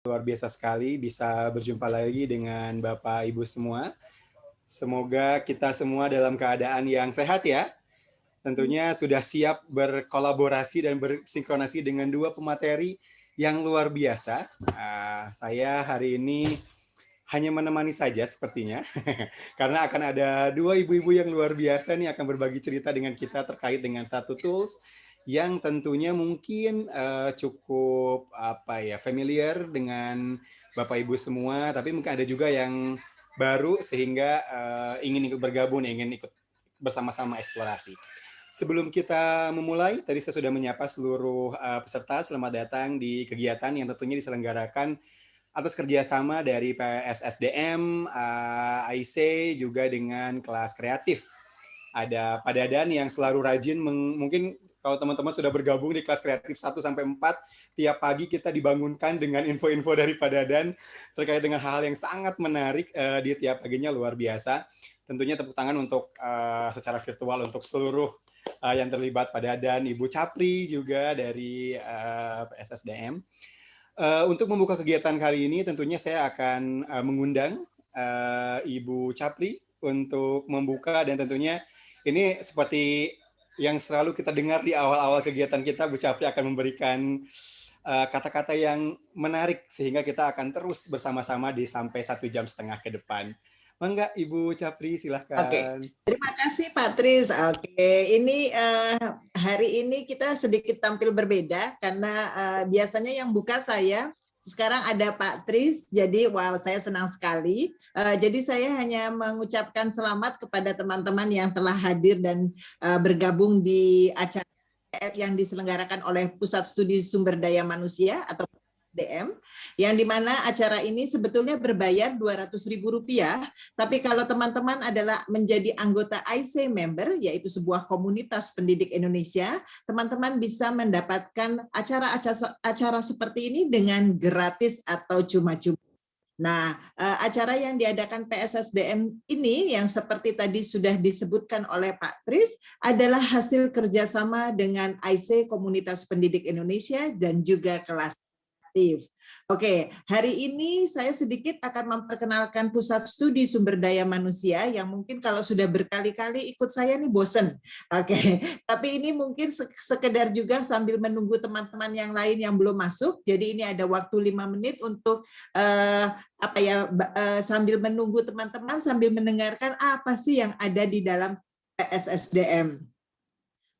Luar biasa sekali bisa berjumpa lagi dengan Bapak Ibu semua. Semoga kita semua dalam keadaan yang sehat ya. Tentunya sudah siap berkolaborasi dan bersinkronasi dengan dua pemateri yang luar biasa. Saya hari ini hanya menemani saja sepertinya, karena akan ada dua ibu-ibu yang luar biasa nih akan berbagi cerita dengan kita terkait dengan satu tools yang tentunya mungkin cukup familiar dengan Bapak Ibu semua, tapi mungkin ada juga yang baru sehingga ingin ikut bergabung, ingin ikut bersama-sama eksplorasi. Sebelum kita memulai, tadi saya sudah menyapa seluruh peserta. Selamat datang di kegiatan yang tentunya diselenggarakan atas kerjasama dari PSSDM, IC, juga dengan kelas kreatif. Ada Pak Dadan yang selalu rajin, mungkin kalau teman-teman sudah bergabung di kelas kreatif 1-4, tiap pagi kita dibangunkan dengan info-info dari Pak Dadan terkait dengan hal-hal yang sangat menarik di tiap paginya, luar biasa. Tentunya tepuk tangan untuk secara virtual untuk seluruh yang terlibat, Pak Dadan, Ibu Capri juga dari PSSDM. Untuk membuka kegiatan kali ini tentunya saya akan mengundang Ibu Capri untuk membuka, dan tentunya ini seperti yang selalu kita dengar di awal-awal kegiatan kita, Bu Capri akan memberikan kata-kata yang menarik sehingga kita akan terus bersama-sama di sampai 1,5 jam ke depan. Mangga Ibu Capri, silahkan. Terima kasih Pak Tris. Ini hari ini kita sedikit tampil berbeda karena biasanya yang buka saya, sekarang ada Pak Tris, jadi wow, saya senang sekali. Jadi saya hanya mengucapkan selamat kepada teman-teman yang telah hadir dan bergabung di acara yang diselenggarakan oleh Pusat Studi Sumber Daya Manusia atau SDM, yang dimana acara ini sebetulnya berbayar Rp200.000, tapi kalau teman-teman adalah menjadi anggota IC member, yaitu sebuah komunitas pendidik Indonesia, teman-teman bisa mendapatkan acara seperti ini dengan gratis atau cuma-cuma. Nah, acara yang diadakan PSSDM ini yang seperti tadi sudah disebutkan oleh Pak Tris adalah hasil kerjasama dengan IC Komunitas Pendidik Indonesia dan juga kelas. Oke, hari ini saya sedikit akan memperkenalkan Pusat Studi Sumber Daya Manusia yang mungkin kalau sudah berkali-kali ikut saya nih bosen. Oke, tapi ini mungkin sekedar juga sambil menunggu teman-teman yang lain yang belum masuk. Jadi ini ada waktu 5 menit untuk sambil menunggu teman-teman, sambil mendengarkan apa sih yang ada di dalam PSSDM.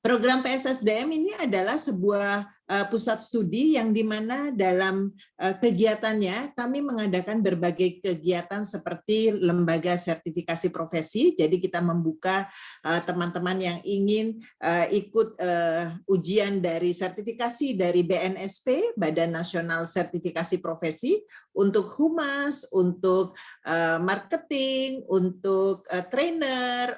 Program PSSDM ini adalah sebuah pusat studi yang dimana dalam kegiatannya kami mengadakan berbagai kegiatan seperti lembaga sertifikasi profesi. Jadi kita membuka teman-teman yang ingin ikut ujian dari sertifikasi dari BNSP, Badan Nasional Sertifikasi Profesi, untuk humas, untuk marketing, untuk trainer,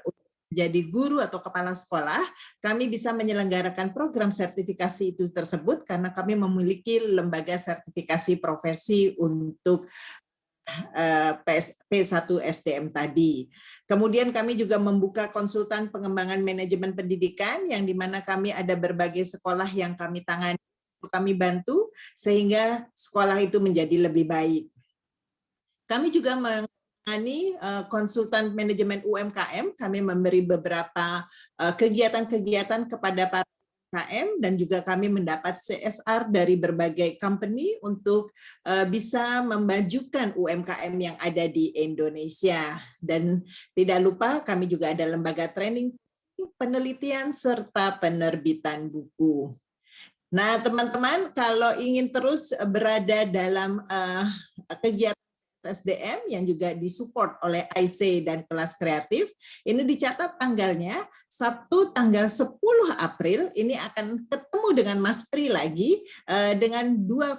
jadi guru atau kepala sekolah, kami bisa menyelenggarakan program sertifikasi itu tersebut karena kami memiliki lembaga sertifikasi profesi untuk P1SDM tadi. Kemudian kami juga membuka konsultan pengembangan manajemen pendidikan yang dimana kami ada berbagai sekolah yang kami tangani, kami bantu sehingga sekolah itu menjadi lebih baik. Kami juga konsultan manajemen UMKM, kami memberi beberapa kegiatan-kegiatan kepada para UMKM dan juga kami mendapat CSR dari berbagai company untuk bisa memajukan UMKM yang ada di Indonesia. Dan tidak lupa kami juga ada lembaga training, penelitian, serta penerbitan buku. Nah, teman-teman, kalau ingin terus berada dalam kegiatan SDM yang juga disupport oleh IC dan kelas kreatif, ini dicatat tanggalnya, Sabtu tanggal 10 April, ini akan ketemu dengan Mas Tri lagi, dengan dua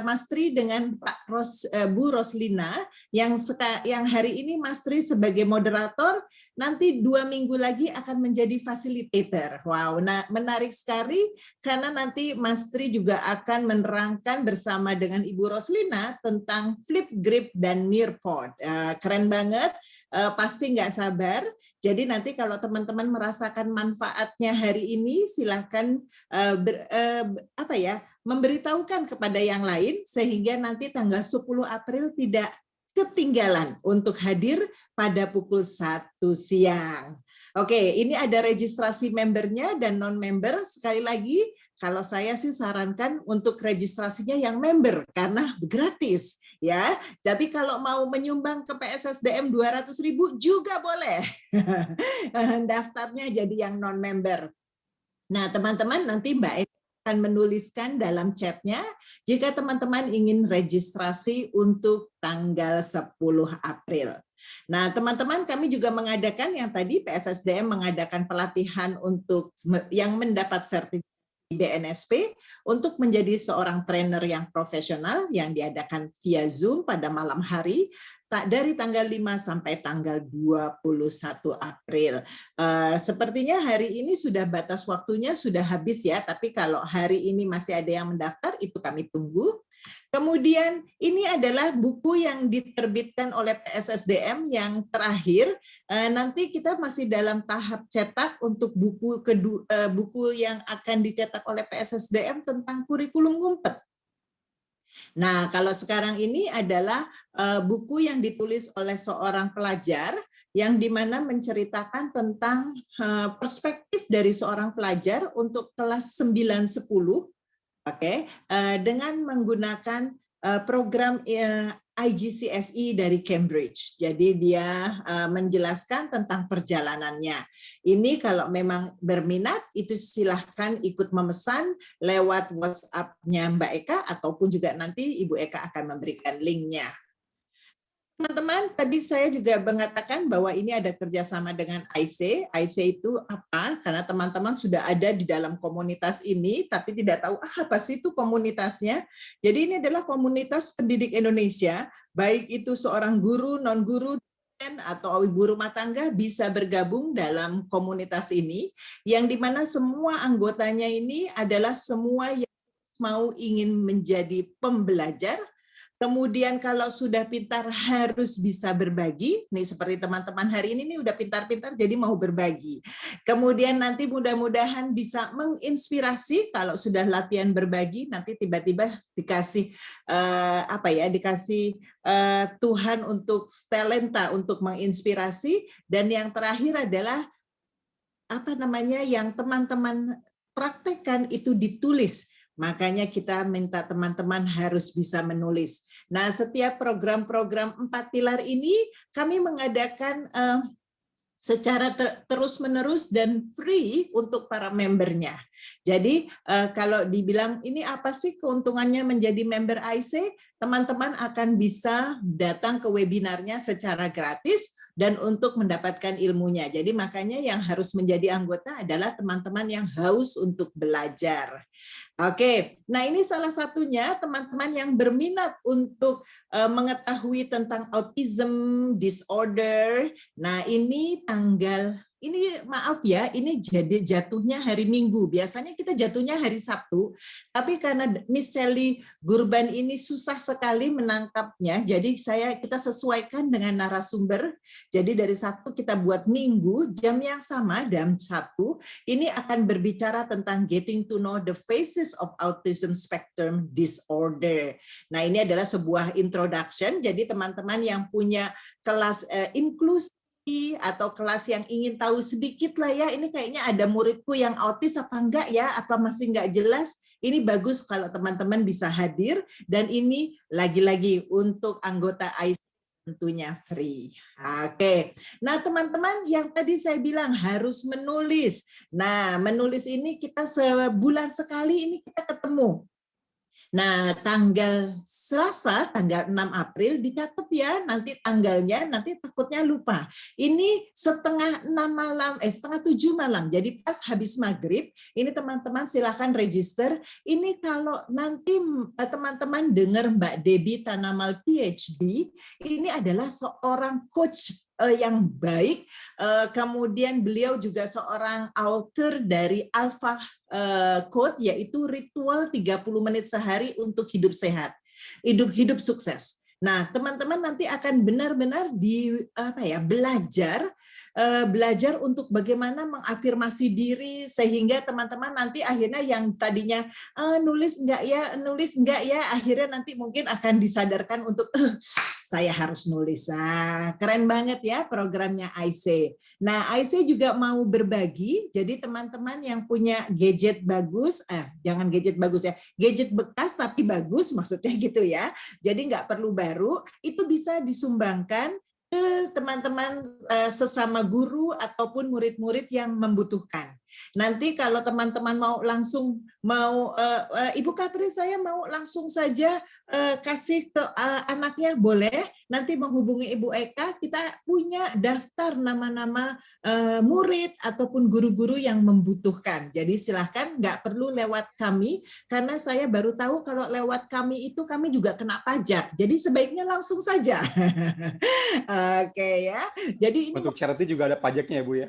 Mas Tri dengan Bu Roslina, yang hari ini Mas Tri sebagai moderator, nanti 2 minggu lagi akan menjadi facilitator. Wow, nah menarik sekali, karena nanti Mas Tri juga akan menerangkan bersama dengan Ibu Roslina tentang flip grip dan nearpod. Keren banget, pasti nggak sabar. Jadi nanti kalau teman-teman merasakan manfaatnya hari ini, silahkan memberitahukan kepada yang lain sehingga nanti tanggal 10 April tidak ketinggalan untuk hadir pada pukul 1 siang. Oke, ini ada registrasi membernya dan non-member. Sekali lagi, kalau saya sih sarankan untuk registrasinya yang member karena gratis ya. Tapi kalau mau menyumbang ke PSSDM 200.000 juga boleh. Daftarnya jadi yang non-member. Nah, teman-teman nanti Mbak Eka akan menuliskan dalam chatnya jika teman-teman ingin registrasi untuk tanggal 10 April. Nah, teman-teman kami juga mengadakan yang tadi PSSDM mengadakan pelatihan untuk yang mendapat sertifikat BNSP untuk menjadi seorang trainer yang profesional yang diadakan via Zoom pada malam hari dari tanggal 5 sampai tanggal 21 April. Sepertinya hari ini sudah batas waktunya sudah habis ya, tapi kalau hari ini masih ada yang mendaftar itu kami tunggu. Kemudian ini adalah buku yang diterbitkan oleh PSSDM yang terakhir. Nanti kita masih dalam tahap cetak untuk buku kedua, buku yang akan dicetak oleh PSSDM tentang kurikulum ngumpet. Nah, kalau sekarang ini adalah buku yang ditulis oleh seorang pelajar yang dimana menceritakan tentang perspektif dari seorang pelajar untuk kelas 9-10, dengan menggunakan program IGCSE dari Cambridge. Jadi dia menjelaskan tentang perjalanannya. Ini kalau memang berminat, itu silahkan ikut memesan lewat WhatsApp-nya Mbak Eka, ataupun juga nanti Ibu Eka akan memberikan linknya. Teman-teman, tadi saya juga mengatakan bahwa ini ada kerjasama dengan IC. IC itu apa? Karena teman-teman sudah ada di dalam komunitas ini, tapi tidak tahu apa sih itu komunitasnya. Jadi ini adalah komunitas pendidik Indonesia, baik itu seorang guru, non-guru, atau ibu rumah tangga bisa bergabung dalam komunitas ini, yang dimana semua anggotanya ini adalah semua yang mau ingin menjadi pembelajar. Kemudian kalau sudah pintar harus bisa berbagi. Nih seperti teman-teman hari ini nih udah pintar-pintar jadi mau berbagi. Kemudian nanti mudah-mudahan bisa menginspirasi kalau sudah latihan berbagi nanti tiba-tiba dikasih dikasih Tuhan untuk talenta untuk menginspirasi, dan yang terakhir adalah yang teman-teman praktekkan itu ditulis. Makanya kita minta teman-teman harus bisa menulis. Nah, setiap program-program 4 pilar ini kami mengadakan secara terus-menerus dan free untuk para membernya. Jadi kalau dibilang ini apa sih keuntungannya menjadi member IC, teman-teman akan bisa datang ke webinarnya secara gratis dan untuk mendapatkan ilmunya. Jadi makanya yang harus menjadi anggota adalah teman-teman yang haus untuk belajar. Oke, nah ini salah satunya teman-teman yang berminat untuk mengetahui tentang autism disorder. Nah ini maaf ya, ini jadi jatuhnya hari Minggu. Biasanya kita jatuhnya hari Sabtu, tapi karena Miss Sally Gurban ini susah sekali menangkapnya, jadi kita sesuaikan dengan narasumber. Jadi dari Sabtu kita buat Minggu, jam yang sama, jam 1. Ini akan berbicara tentang getting to know the phases of autism spectrum disorder. Nah ini adalah sebuah introduction, jadi teman-teman yang punya kelas inklusi atau kelas yang ingin tahu sedikit lah ya, ini kayaknya ada muridku yang autis apa enggak ya, apa masih enggak jelas, ini bagus kalau teman-teman bisa hadir, dan ini lagi-lagi untuk anggota IC tentunya free. Oke, nah teman-teman yang tadi saya bilang harus menulis. Nah menulis ini kita sebulan sekali ini kita ketemu. Nah, tanggal Selasa, tanggal 6 April, dicatat ya, nanti tanggalnya, nanti takutnya lupa. Ini setengah 7 malam, jadi pas habis maghrib, ini teman-teman silakan register. Ini kalau nanti teman-teman dengar Mbak Debbie Tanamal PhD, ini adalah seorang coach yang baik, kemudian beliau juga seorang author dari Alpha Code, yaitu ritual 30 menit sehari untuk hidup sehat, hidup sukses. Nah, teman-teman nanti akan benar-benar belajar untuk bagaimana mengafirmasi diri sehingga teman-teman nanti akhirnya yang tadinya nulis enggak ya, akhirnya nanti mungkin akan disadarkan untuk saya harus nulis. Nah, keren banget ya programnya IC. Nah, IC juga mau berbagi, jadi teman-teman yang punya gadget bagus, jangan gadget bagus ya, gadget bekas tapi bagus maksudnya gitu ya. Jadi nggak perlu baru, itu bisa disumbangkan ke teman-teman sesama guru ataupun murid-murid yang membutuhkan. Nanti kalau teman-teman mau Ibu Kapri saya mau langsung saja kasih ke anaknya, boleh. Nanti menghubungi Ibu Eka, kita punya daftar nama-nama murid ataupun guru-guru yang membutuhkan. Jadi silahkan, nggak perlu lewat kami, karena saya baru tahu kalau lewat kami itu kami juga kena pajak. Jadi sebaiknya langsung saja. Oke ya. Jadi ini Untuk charity juga ada pajaknya ya Bu ya?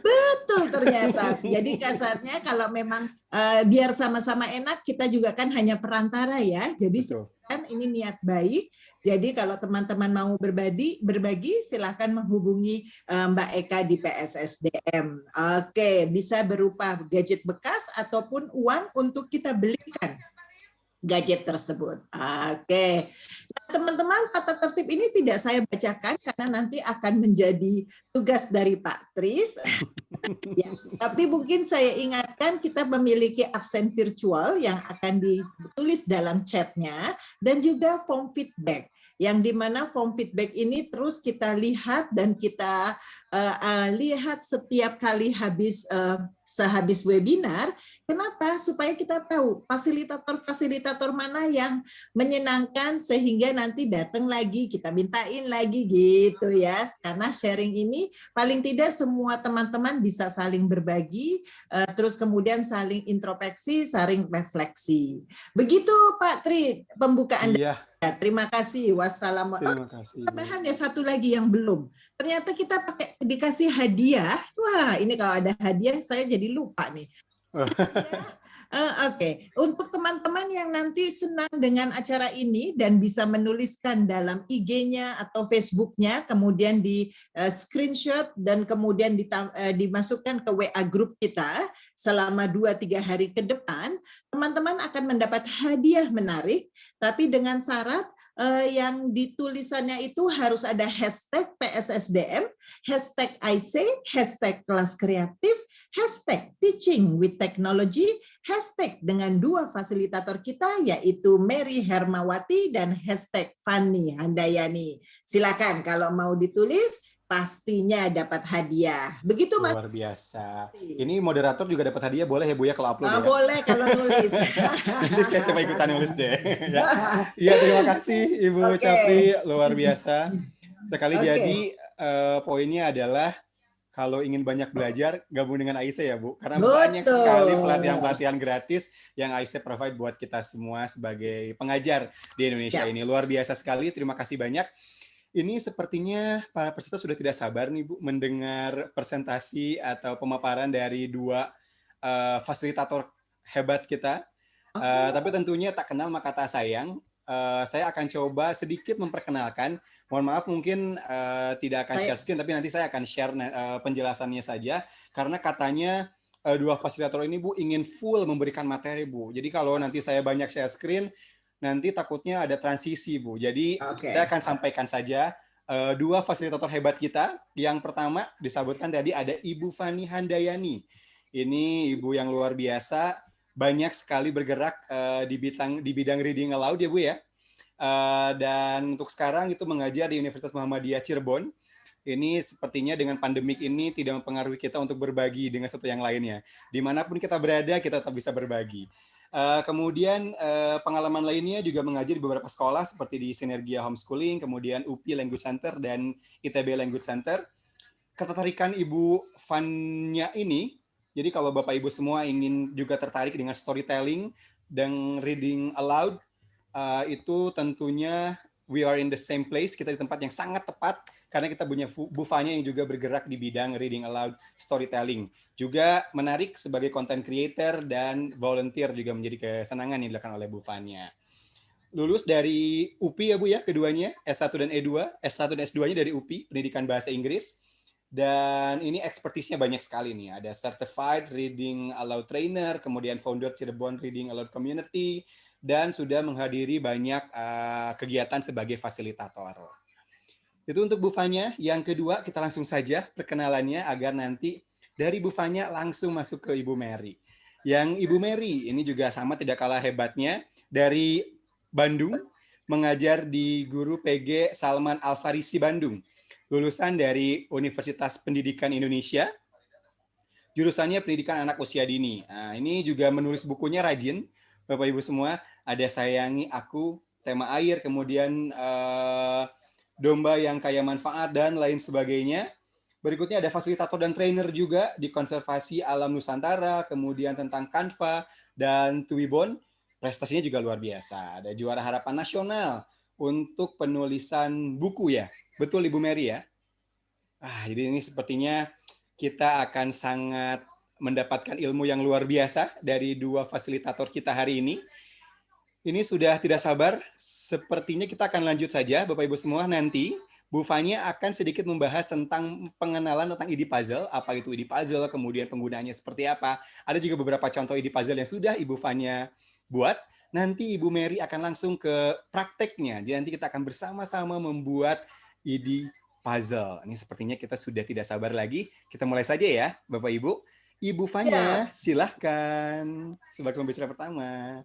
betul ternyata. Jadi kasarnya kalau memang biar sama-sama enak, kita juga kan hanya perantara ya. Jadi Betul. kan ini niat baik. Jadi kalau teman-teman mau berbagi silahkan menghubungi Mbak Eka di PSSDM. Oke, bisa berupa gadget bekas ataupun uang untuk kita belikan gadget tersebut. Oke. Nah, teman-teman, tata tertib ini tidak saya bacakan karena nanti akan menjadi tugas dari Pak Tris. Ya, tapi mungkin saya ingatkan kita memiliki absen virtual yang akan ditulis dalam chatnya dan juga form feedback yang dimana form feedback ini terus kita lihat dan kita lihat setiap kali sehabis webinar. Kenapa? Supaya kita tahu fasilitator-fasilitator mana yang menyenangkan sehingga nanti datang lagi, kita mintain lagi gitu ya. Karena sharing ini paling tidak semua teman-teman bisa saling berbagi, terus kemudian saling introspeksi, saling refleksi. Begitu Pak Tri, pembukaan. Iya. Terima kasih. Wassalamualaikum. Terima kasih. Tambahan ya satu lagi yang belum. Ternyata kita dikasih hadiah. Wah, ini kalau ada hadiah saya jadi lupa nih. Oke. Untuk teman-teman yang nanti senang dengan acara ini dan bisa menuliskan dalam IG-nya atau Facebook-nya, kemudian di screenshot dan kemudian dimasukkan ke WA grup kita selama 2-3 hari ke depan, teman-teman akan mendapat hadiah menarik, tapi dengan syarat yang ditulisannya itu harus ada hashtag PSSDM, hashtag IC, hashtag kelas kreatif, hashtag teaching with technology, hashtag dengan 2 fasilitator kita yaitu Mary Hermawati dan hashtag Fanny Handayani. Silakan kalau mau ditulis pastinya dapat hadiah. Begitu Mas. Luar biasa. Ini moderator juga dapat hadiah, boleh ya Bu ya kalau upload ya? Boleh kalau nulis. Nanti saya coba ikutan nulis deh. Iya, terima kasih Ibu Capri, luar biasa. Sekali jadi poinnya adalah kalau ingin banyak belajar, gabung dengan AIC ya Bu. Karena banyak sekali pelatihan-pelatihan gratis yang AIC provide buat kita semua sebagai pengajar di Indonesia ini. Luar biasa sekali, terima kasih banyak. Ini sepertinya para peserta sudah tidak sabar nih Bu mendengar presentasi atau pemaparan dari 2 fasilitator hebat kita. Tapi tentunya tak kenal maka tak sayang. Saya akan coba sedikit memperkenalkan. Mohon maaf mungkin tidak akan share screen, tapi nanti saya akan share penjelasannya saja. Karena katanya 2 fasilitator ini Bu ingin full memberikan materi Bu. Jadi kalau nanti saya banyak share screen, nanti takutnya ada transisi Bu. Jadi saya akan sampaikan saja 2 fasilitator hebat kita. Yang pertama disebutkan tadi ada Ibu Fanny Handayani. Ini ibu yang luar biasa, banyak sekali bergerak di bidang reading aloud ya Bu ya. Dan untuk sekarang itu mengajar di Universitas Muhammadiyah Cirebon. Ini sepertinya dengan pandemik ini tidak mempengaruhi kita untuk berbagi dengan satu yang lainnya. Dimanapun kita berada, kita tetap bisa berbagi. Kemudian pengalaman lainnya juga mengajar di beberapa sekolah seperti di Sinergia Homeschooling, kemudian UPI Language Center dan ITB Language Center. Ketertarikan Ibu Fanya ini, jadi kalau Bapak Ibu semua ingin juga tertarik dengan storytelling dan reading aloud, itu tentunya we are in the same place, kita di tempat yang sangat tepat karena kita punya Bu Fanya yang juga bergerak di bidang reading aloud storytelling. Juga menarik sebagai content creator dan volunteer juga menjadi kesenangan yang dilakukan oleh Bu Fanya. lulus dari UPI ya Bu ya, keduanya, S1 dan E2, S1 dan S2-nya dari UPI, Pendidikan Bahasa Inggris. Dan ini ekspertisnya banyak sekali nih. Ada Certified Reading Aloud Trainer, kemudian founder Cirebon Reading Aloud Community, dan sudah menghadiri banyak kegiatan sebagai fasilitator. Itu untuk Bu Fanya. Yang kedua, kita langsung saja perkenalannya agar nanti dari Bu Fanya langsung masuk ke Ibu Mary. Yang Ibu Mary ini juga sama tidak kalah hebatnya, dari Bandung, mengajar di Guru PG Salman Al-Farisi Bandung. Lulusan dari Universitas Pendidikan Indonesia, jurusannya Pendidikan Anak Usia Dini. Nah, ini juga menulis bukunya rajin, Bapak Ibu semua. Ada Sayangi Aku, Tema Air, kemudian Domba yang Kaya Manfaat, dan lain sebagainya. Berikutnya ada fasilitator dan trainer juga di konservasi alam Nusantara, kemudian tentang Canva dan Tuwibon. Prestasinya juga luar biasa. Ada juara harapan nasional untuk penulisan buku ya. Betul Ibu Mary ya? Jadi ini sepertinya kita akan sangat mendapatkan ilmu yang luar biasa dari dua fasilitator kita hari ini. Ini sudah tidak sabar, sepertinya kita akan lanjut saja Bapak Ibu semua. Nanti Bu Fanya akan sedikit membahas tentang pengenalan tentang ID puzzle, apa itu ID puzzle, kemudian penggunaannya seperti apa. Ada juga beberapa contoh ID puzzle yang sudah Ibu Fanya buat. Nanti Ibu Mary akan langsung ke prakteknya. Jadi nanti kita akan bersama-sama membuat ID puzzle. Ini sepertinya kita sudah tidak sabar lagi. Kita mulai saja ya, Bapak Ibu. Ibu Fanya, silahkan sebagai pembicara pertama.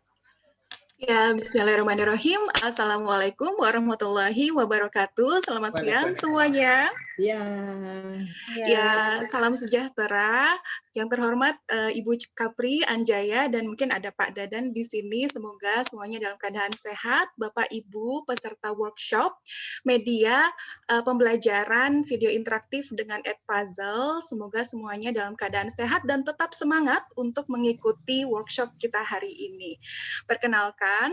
Ya, bismillahirrahmanirrahim. Assalamualaikum warahmatullahi wabarakatuh. Selamat siang semuanya. Ya, salam sejahtera. Yang terhormat Ibu Kapri, Anjaya, dan mungkin ada Pak Dadan di sini. Semoga semuanya dalam keadaan sehat. Bapak Ibu peserta workshop media pembelajaran video interaktif dengan Edpuzzle. Semoga semuanya dalam keadaan sehat dan tetap semangat untuk mengikuti workshop kita hari ini. Perkenalkan,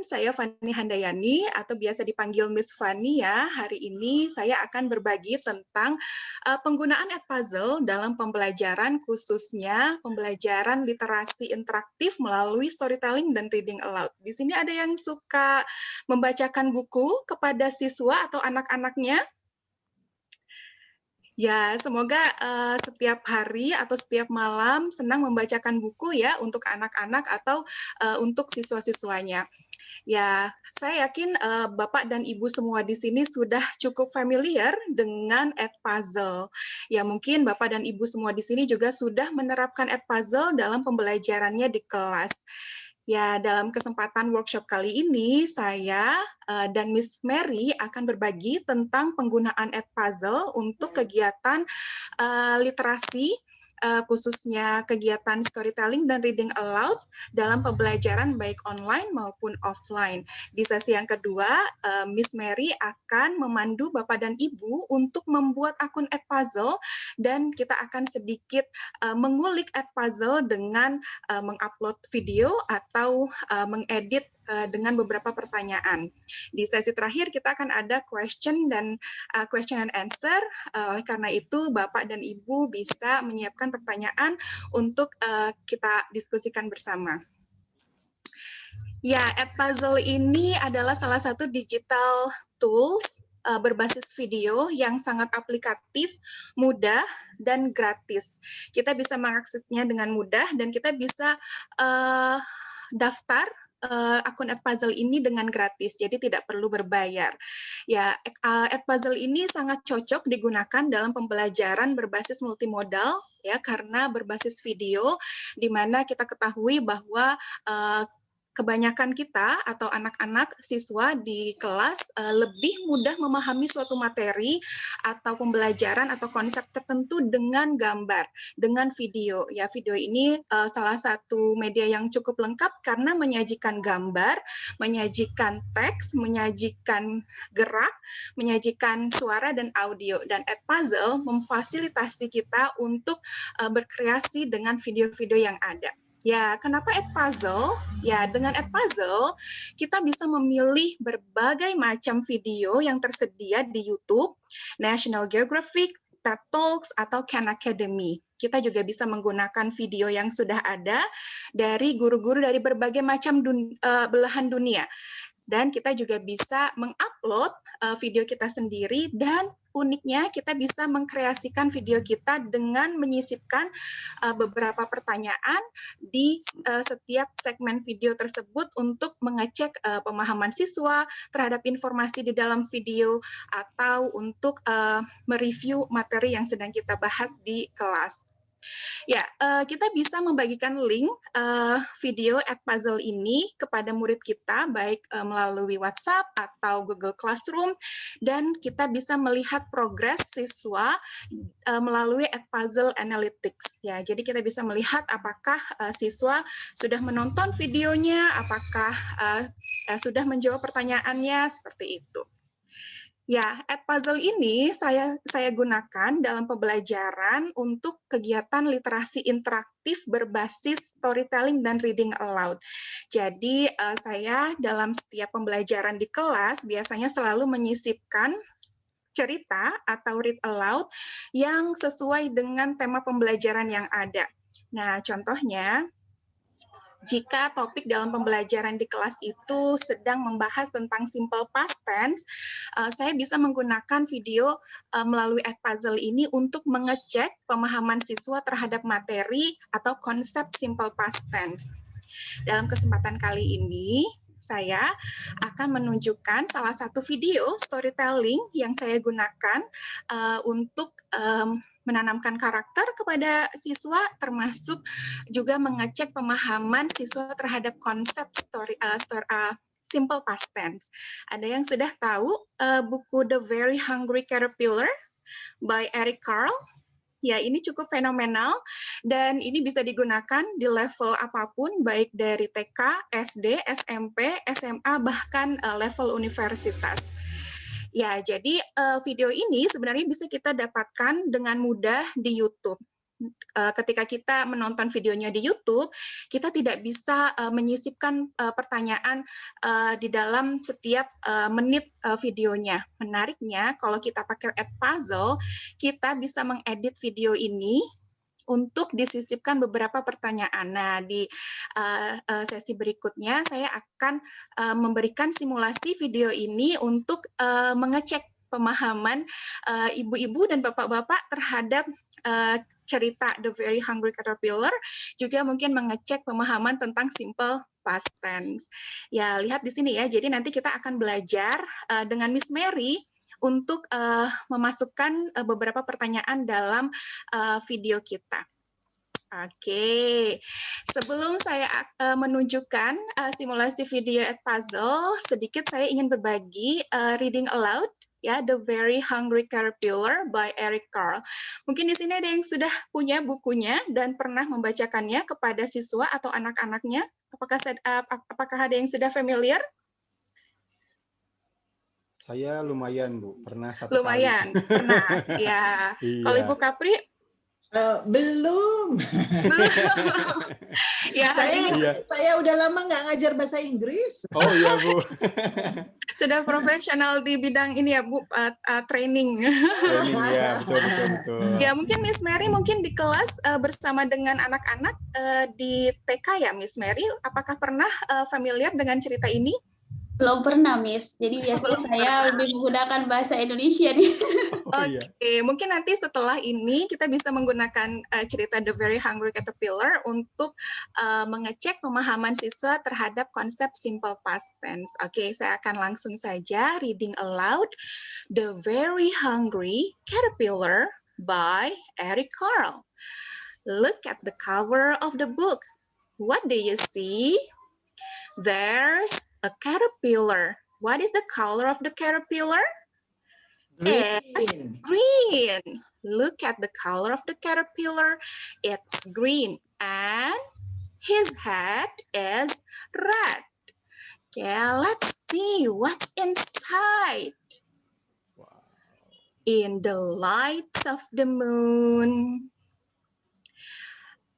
saya Fani Handayani atau biasa dipanggil Miss Fani ya. Hari ini saya akan berbagi tentang penggunaan Edpuzzle dalam pembelajaran, khususnya pembelajaran literasi interaktif melalui storytelling dan reading aloud. Di sini ada yang suka membacakan buku kepada siswa atau anak-anaknya? Ya, semoga setiap hari atau setiap malam senang membacakan buku ya untuk anak-anak atau untuk siswa-siswanya. Ya, saya yakin Bapak dan Ibu semua di sini sudah cukup familiar dengan Edpuzzle. Ya, mungkin Bapak dan Ibu semua di sini juga sudah menerapkan Edpuzzle dalam pembelajarannya di kelas. Ya, dalam kesempatan workshop kali ini, saya dan Miss Mary akan berbagi tentang penggunaan Edpuzzle untuk kegiatan literasi, khususnya kegiatan storytelling dan reading aloud dalam pembelajaran baik online maupun offline. Di sesi yang kedua, Miss Mary akan memandu Bapak dan Ibu untuk membuat akun Edpuzzle, dan kita akan sedikit mengulik Edpuzzle dengan mengupload video atau mengedit dengan beberapa pertanyaan. Di sesi terakhir kita akan ada question and answer. Oleh karena itu Bapak dan Ibu bisa menyiapkan pertanyaan untuk kita diskusikan bersama. Ya, Edpuzzle ini adalah salah satu digital tools berbasis video yang sangat aplikatif, mudah, dan gratis. Kita bisa mengaksesnya dengan mudah dan kita bisa daftar akun Edpuzzle ini dengan gratis, jadi tidak perlu berbayar. Ya, Edpuzzle ini sangat cocok digunakan dalam pembelajaran berbasis multimodal, ya, karena berbasis video, di mana kita ketahui bahwa kebanyakan kita atau anak-anak siswa di kelas lebih mudah memahami suatu materi atau pembelajaran atau konsep tertentu dengan gambar, dengan video. Ya, video ini salah satu media yang cukup lengkap karena menyajikan gambar, menyajikan teks, menyajikan gerak, menyajikan suara dan audio. Dan Edpuzzle memfasilitasi kita untuk berkreasi dengan video-video yang ada. Ya, kenapa Edpuzzle? Ya, dengan Edpuzzle kita bisa memilih berbagai macam video yang tersedia di YouTube, National Geographic, TED Talks, atau Khan Academy. Kita juga bisa menggunakan video yang sudah ada dari guru-guru dari berbagai macam belahan dunia. Dan kita juga bisa mengupload video kita sendiri, dan uniknya kita bisa mengkreasikan video kita dengan menyisipkan beberapa pertanyaan di setiap segmen video tersebut untuk mengecek pemahaman siswa terhadap informasi di dalam video atau untuk mereview materi yang sedang kita bahas di kelas. Ya, kita bisa membagikan link video Edpuzzle ini kepada murid kita, baik melalui WhatsApp atau Google Classroom, dan kita bisa melihat progres siswa melalui Edpuzzle Analytics. Ya, jadi kita bisa melihat apakah siswa sudah menonton videonya, apakah sudah menjawab pertanyaannya, seperti itu. Ya, Edpuzzle ini saya gunakan dalam pembelajaran untuk kegiatan literasi interaktif berbasis storytelling dan reading aloud. Jadi, saya dalam setiap pembelajaran di kelas biasanya selalu menyisipkan cerita atau read aloud yang sesuai dengan tema pembelajaran yang ada. Nah, contohnya, jika topik dalam pembelajaran di kelas itu sedang membahas tentang simple past tense, saya bisa menggunakan video melalui Edpuzzle ini untuk mengecek pemahaman siswa terhadap materi atau konsep simple past tense. Dalam kesempatan kali ini, saya akan menunjukkan salah satu video storytelling yang saya gunakan untuk menanamkan karakter kepada siswa, termasuk juga mengecek pemahaman siswa terhadap konsep simple past tense. Ada yang sudah tahu buku The Very Hungry Caterpillar by Eric Carle? Ya, ini cukup fenomenal dan ini bisa digunakan di level apapun, baik dari TK, SD, SMP, SMA, bahkan level universitas. Ya, jadi video ini sebenarnya bisa kita dapatkan dengan mudah di YouTube. Ketika kita menonton videonya di YouTube, kita tidak bisa menyisipkan pertanyaan di dalam setiap menit videonya. Menariknya, kalau kita pakai Edpuzzle, kita bisa mengedit video ini untuk disisipkan beberapa pertanyaan. Nah, di sesi berikutnya saya akan memberikan simulasi video ini untuk mengecek pemahaman ibu-ibu dan bapak-bapak terhadap cerita The Very Hungry Caterpillar, juga mungkin mengecek pemahaman tentang simple past tense. Ya, lihat di sini ya. Jadi nanti kita akan belajar dengan Miss Mary untuk memasukkan beberapa pertanyaan dalam video kita. Oke, sebelum saya menunjukkan simulasi video Edpuzzle, sedikit saya ingin berbagi reading aloud, ya, The Very Hungry Caterpillar by Eric Carle. Mungkin di sini ada yang sudah punya bukunya dan pernah membacakannya kepada siswa atau anak-anaknya. Apakah ada yang sudah familiar? Saya lumayan, Bu. Pernah satu Lumayan, kali. pernah. Ya. Iya. Kalau Ibu Kapri? Belum. Ya, saya udah lama nggak ngajar bahasa Inggris. Oh iya, Bu. Sudah profesional di bidang ini ya, Bu, training. Training, ya, betul. Ya, mungkin Miss Mary mungkin di kelas bersama dengan anak-anak di TK ya, Miss Mary. Apakah pernah familiar dengan cerita ini? Belum pernah, Miss. Jadi biasanya saya lebih menggunakan bahasa Indonesia nih. Oke, mungkin nanti setelah ini kita bisa menggunakan cerita The Very Hungry Caterpillar untuk mengecek pemahaman siswa terhadap konsep simple past tense. Oke, saya akan langsung saja reading aloud The Very Hungry Caterpillar by Eric Carle. Look at the cover of the book. What do you see? There's a caterpillar. What is the color of the caterpillar? Green. Green. Look at the color of the caterpillar. It's green. And his head is red. Okay, let's see what's inside. Wow. In the light of the moon,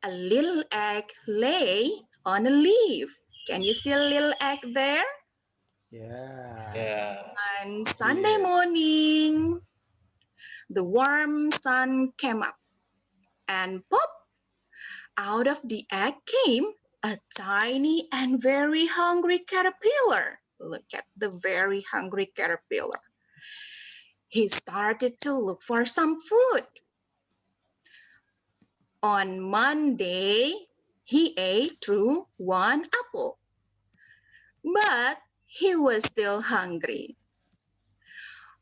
a little egg lay on a leaf. Can you see a little egg there? Yeah. On Sunday morning, the warm sun came up, And pop, out of the egg came a tiny and very hungry caterpillar. Look at the very hungry caterpillar. He started to look for some food. On Monday, he ate through one apple, but he was still hungry.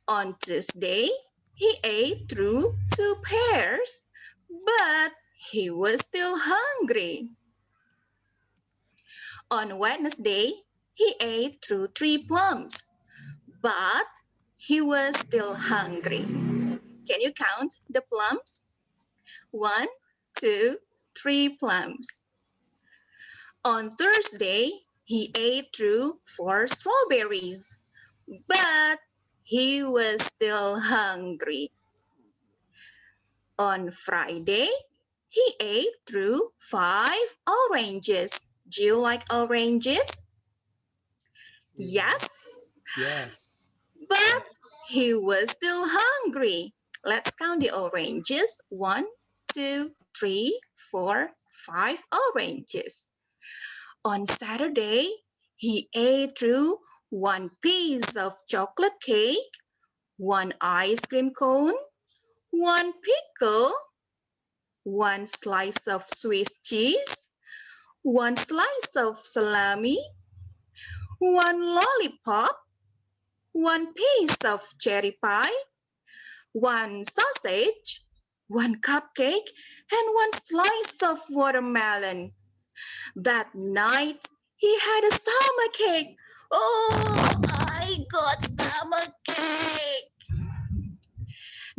On Tuesday, he ate through 2 pears, but he was still hungry. On Wednesday, he ate through 3 plums, but he was still hungry. Can you count the plums? 1, 2, 3 plums. On Thursday, he ate through 4 strawberries, but he was still hungry. On Friday, he ate through 5 oranges. Do you like oranges? Yes. Yes. But he was still hungry. Let's count the oranges. 1, 2, 3, 4, 5 oranges. On Saturday, he ate through 1 piece of chocolate cake, 1 ice cream cone, 1 pickle, 1 slice of Swiss cheese, 1 slice of salami, 1 lollipop, 1 piece of cherry pie, 1 sausage, 1 cupcake, and 1 slice of watermelon. That night, he had a stomachache. Oh, I got stomachache.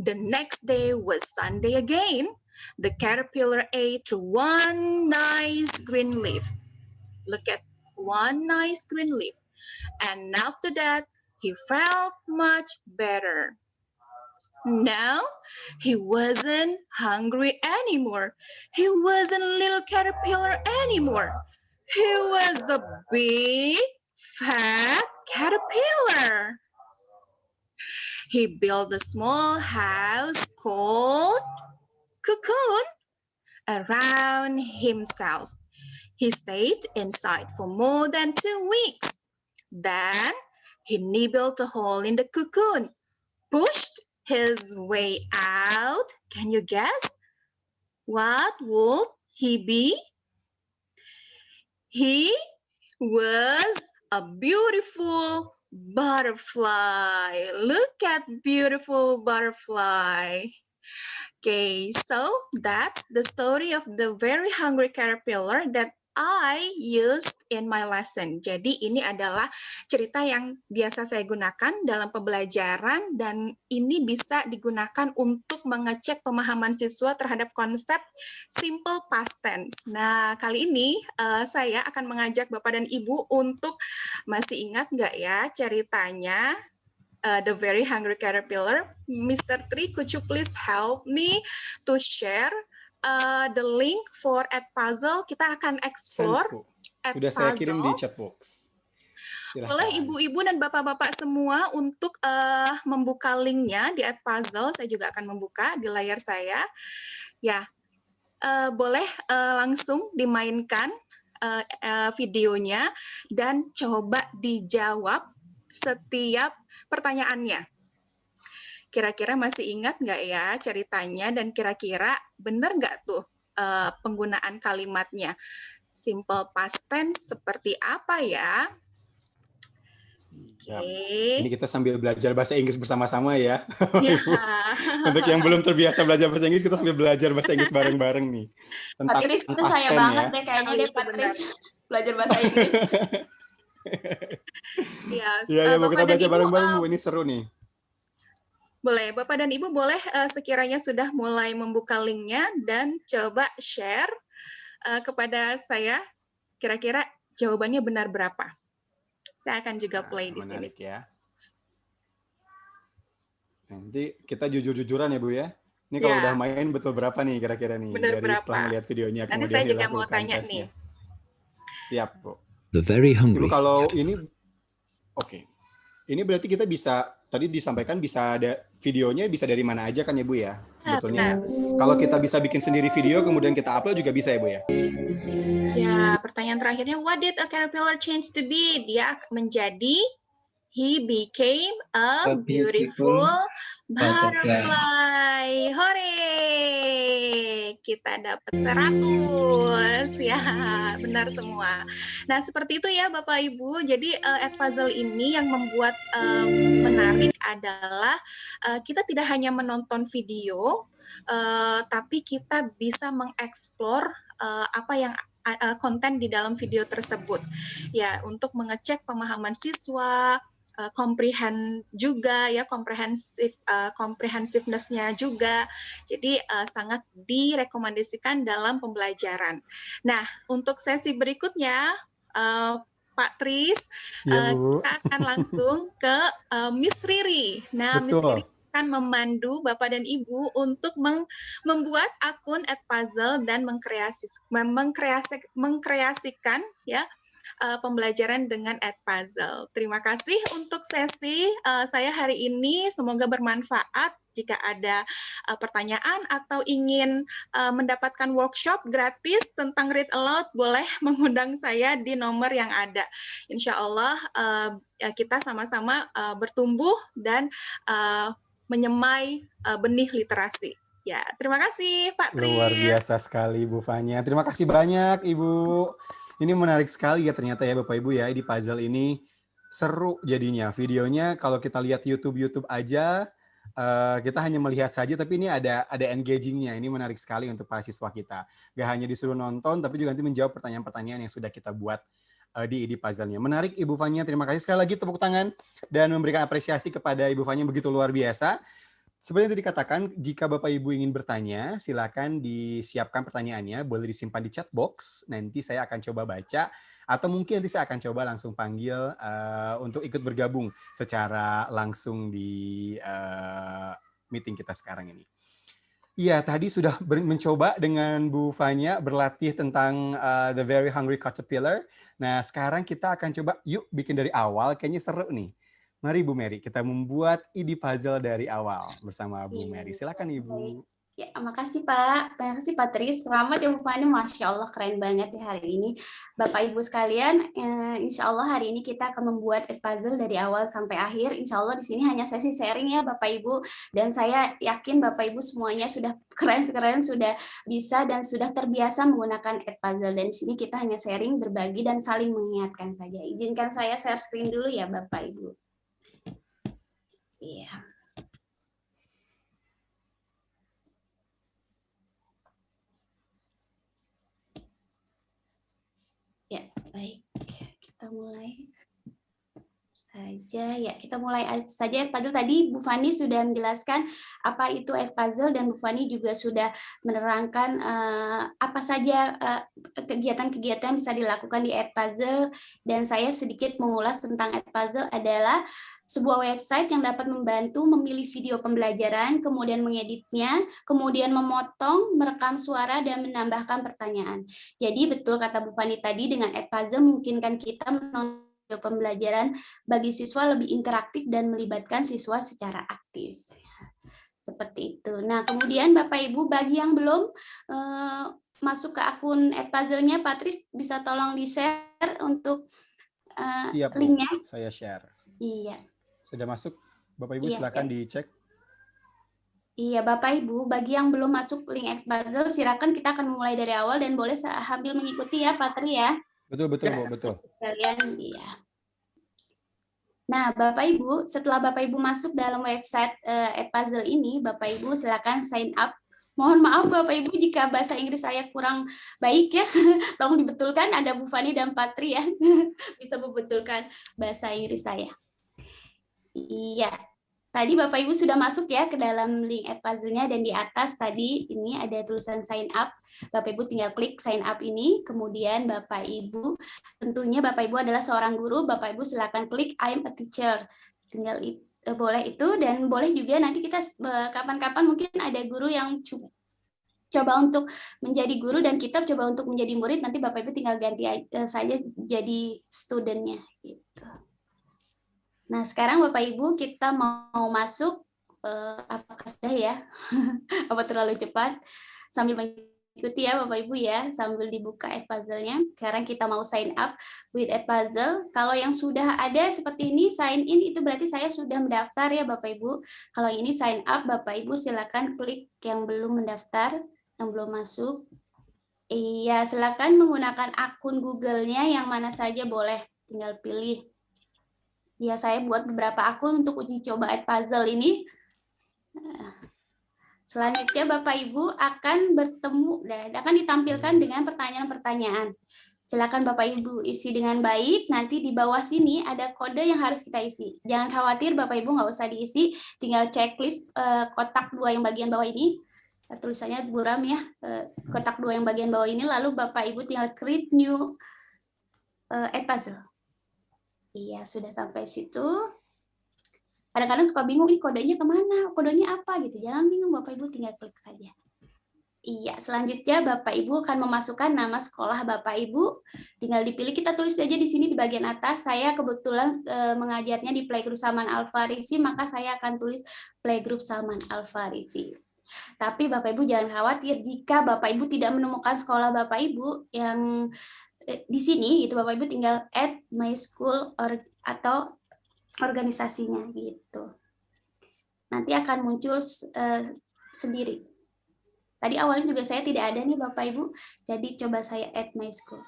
The next day was Sunday again. The caterpillar ate 1 nice green leaf. Look at 1 nice green leaf. And after that, he felt much better. Now, he wasn't hungry anymore. He wasn't a little caterpillar anymore. He was a big, fat caterpillar. He built a small house called cocoon around himself. He stayed inside for more than 2 weeks. Then he nibbled a hole in the cocoon, pushed his way out. Can you guess? What would he be? He was a beautiful butterfly. Look at beautiful butterfly. Okay, so that's the story of the very hungry caterpillar that I used in my lesson. Jadi ini adalah cerita yang biasa saya gunakan dalam pembelajaran dan ini bisa digunakan untuk mengecek pemahaman siswa terhadap konsep simple past tense. Nah, kali ini saya akan mengajak Bapak dan Ibu untuk masih ingat nggak ya ceritanya The Very Hungry Caterpillar? Mr. Tri, could you please help me to share the link for Edpuzzle? Kita akan explore Sudah saya kirim di chat box. Silahkan. Boleh ibu-ibu dan bapak-bapak semua untuk membuka linknya di Edpuzzle. Saya juga akan membuka di layar saya. Ya, boleh langsung dimainkan videonya dan coba dijawab setiap pertanyaannya. Kira-kira masih ingat nggak ya ceritanya dan kira-kira benar nggak tuh penggunaan kalimatnya? Simple past tense seperti apa ya? Ya. Oke. Ini kita sambil belajar bahasa Inggris bersama-sama ya. Ya. Untuk yang belum terbiasa belajar bahasa Inggris, kita sambil belajar bahasa Inggris bareng-bareng nih. Pak Tris, itu saya banget deh kayaknya deh Pak Tris belajar bahasa Inggris. Iya, mau kita baca bareng-bareng Bu, ini seru nih. Boleh, Bapak dan Ibu boleh sekiranya sudah mulai membuka linknya dan coba share kepada saya. Kira-kira jawabannya benar berapa? Saya akan juga play di sini. Ya. Nanti kita jujur-jujuran ya Bu ya. Ini kalau udah main betul berapa nih kira-kira nih benar dari berapa? setelah melihat videonya. Nanti saya juga mau tanya nih. Siap Bu. The Very Hungry. Ibu kalau ini, oke. Ini berarti kita bisa tadi disampaikan bisa ada videonya, bisa dari mana aja kan ya Bu ya? Ya, Sebetulnya benar. kalau kita bisa bikin sendiri video kemudian kita upload juga bisa ya Bu ya? Ya, pertanyaan terakhirnya, what did a caterpillar change to be? Dia menjadi, he became a A beautiful beautiful butterfly. butterfly. Hore! Kita dapat 100. Ya, benar semua. Nah, seperti itu ya Bapak Ibu. Jadi Edpuzzle ini yang membuat menarik adalah kita tidak hanya menonton video, tapi kita bisa mengeksplor apa yang konten di dalam video tersebut. Ya, untuk mengecek pemahaman siswa, comprehend juga ya, comprehensiveness-nya juga. Jadi sangat direkomendasikan dalam pembelajaran. Nah, untuk sesi berikutnya Pak Tris, Iya Bu. kita akan langsung ke Miss Riri. Nah, Miss Riri Betul. akan memandu Bapak dan Ibu untuk membuat akun Edpuzzle dan mengkreasikan ya pembelajaran dengan Edpuzzle. Terima kasih untuk sesi saya hari ini. Semoga bermanfaat. Jika ada pertanyaan atau ingin mendapatkan workshop gratis tentang Read Aloud, boleh mengundang saya di nomor yang ada. Insya Allah kita sama-sama bertumbuh dan menyemai benih literasi. Ya, terima kasih Pak Tris. Luar biasa sekali Bu Fanya. Terima kasih banyak Ibu. Ini menarik sekali ya ternyata ya Bapak Ibu ya, di puzzle ini seru jadinya. Videonya kalau kita lihat YouTube aja, kita hanya melihat saja, tapi ini ada engaging-nya. Ini menarik sekali untuk para siswa kita. Gak hanya disuruh nonton, tapi juga nanti menjawab pertanyaan-pertanyaan yang sudah kita buat di puzzle-nya. Menarik Ibu Fanya, terima kasih sekali lagi tepuk tangan dan memberikan apresiasi kepada Ibu Fanya begitu luar biasa. Seperti itu dikatakan, jika Bapak Ibu ingin bertanya, silakan disiapkan pertanyaannya, boleh disimpan di chat box, nanti saya akan coba baca, atau mungkin nanti saya akan coba langsung panggil untuk ikut bergabung secara langsung di meeting kita sekarang ini. Iya, tadi sudah mencoba dengan Bu Fanya berlatih tentang The Very Hungry Caterpillar. Nah, sekarang kita akan coba, yuk bikin dari awal, kayaknya seru nih. Mari Bu Mary, kita membuat puzzle dari awal bersama Bu Mary. Silakan Ibu. Ya, makasih Pak. Terima kasih Pak Tris. Selamat ya Bu Fani. Masya Allah, keren banget ya hari ini. Bapak Ibu sekalian, insya Allah hari ini kita akan membuat puzzle dari awal sampai akhir. Insya Allah di sini hanya sesi sharing ya Bapak Ibu. Dan saya yakin Bapak Ibu semuanya sudah keren-keren, sudah bisa dan sudah terbiasa menggunakan puzzle. Dan di sini kita hanya sharing, berbagi, dan saling mengingatkan saja. Izinkan saya share screen dulu ya Bapak Ibu. Iya. Ya, baik. Kita mulai saja. Ya, kita mulai saja Edpuzzle. Tadi Bu Fani sudah menjelaskan apa itu Edpuzzle dan Bu Fani juga sudah menerangkan apa saja kegiatan-kegiatan bisa dilakukan di Edpuzzle, dan saya sedikit mengulas tentang Edpuzzle adalah sebuah website yang dapat membantu memilih video pembelajaran, kemudian mengeditnya, kemudian memotong, merekam suara, dan menambahkan pertanyaan. Jadi betul kata Bu Fani tadi, dengan Edpuzzle memungkinkan kita menonton video pembelajaran bagi siswa lebih interaktif dan melibatkan siswa secara aktif. Seperti itu. Nah, kemudian Bapak Ibu, bagi yang belum masuk ke akun Edpuzzle-nya, Patris bisa tolong di-share untuk Siap, Bu. linknya. Saya share. Iya. Sudah masuk? Bapak Ibu Iya, silakan ya. dicek. Iya, Bapak Ibu, bagi yang belum masuk link Edpuzzle, silakan kita akan mulai dari awal dan boleh sambil mengikuti ya, Patri ya. Betul, Bu, betul. Kalian, iya. Nah, Bapak Ibu, setelah Bapak Ibu masuk dalam website Edpuzzle ini, Bapak Ibu silakan sign up. Mohon maaf Bapak Ibu jika bahasa Inggris saya kurang baik ya. Tolong dibetulkan, ada Bu Fani dan Patri ya. Bisa membetulkan bahasa Inggris saya. Iya. Tadi Bapak Ibu sudah masuk ya ke dalam link Edpuzzle-nya, dan di atas tadi ini ada tulisan sign up. Bapak Ibu tinggal klik sign up ini, kemudian Bapak Ibu, tentunya Bapak Ibu adalah seorang guru, Bapak Ibu silakan klik I'm a teacher. Tinggal boleh itu, dan boleh juga nanti kita kapan-kapan mungkin ada guru yang coba untuk menjadi guru dan kita coba untuk menjadi murid, nanti Bapak Ibu tinggal ganti saja jadi studentnya gitu. Nah, sekarang Bapak Ibu kita mau masuk, apakah sudah ya? Apa terlalu cepat? Sambil mengikuti ya Bapak Ibu ya, sambil dibuka Edpuzzle-nya. Sekarang kita mau sign up with Edpuzzle. Kalau yang sudah ada seperti ini, sign in, itu berarti saya sudah mendaftar ya Bapak Ibu. Kalau ini sign up, Bapak Ibu silakan klik yang belum mendaftar, yang belum masuk. Iya, silakan menggunakan akun Google-nya yang mana saja boleh, tinggal pilih. Ya, saya buat beberapa akun untuk uji coba Edpuzzle ini. Selanjutnya Bapak Ibu akan bertemu dan akan ditampilkan dengan pertanyaan-pertanyaan. Silakan Bapak Ibu isi dengan baik. Nanti di bawah sini ada kode yang harus kita isi. Jangan khawatir Bapak Ibu nggak usah diisi, tinggal checklist kotak 2 yang bagian bawah ini. Tulisannya buram ya, kotak 2 yang bagian bawah ini. Lalu Bapak Ibu tinggal create new Edpuzzle. Iya, sudah sampai situ. Kadang-kadang suka bingung, ini kodenya kemana? Kodenya apa gitu. Jangan bingung, Bapak Ibu tinggal klik saja. Iya, selanjutnya Bapak Ibu akan memasukkan nama sekolah Bapak Ibu. Tinggal dipilih, kita tulis saja di sini di bagian atas. Saya kebetulan mengajarnya di Playgroup Salman Al Farisi, maka saya akan tulis Playgroup Salman Al Farisi. Tapi Bapak Ibu jangan khawatir jika Bapak Ibu tidak menemukan sekolah Bapak Ibu yang di sini, gitu Bapak Ibu tinggal add my school atau organisasinya gitu. Nanti akan muncul sendiri. Tadi awalnya juga saya tidak ada nih Bapak Ibu, jadi coba saya add my school.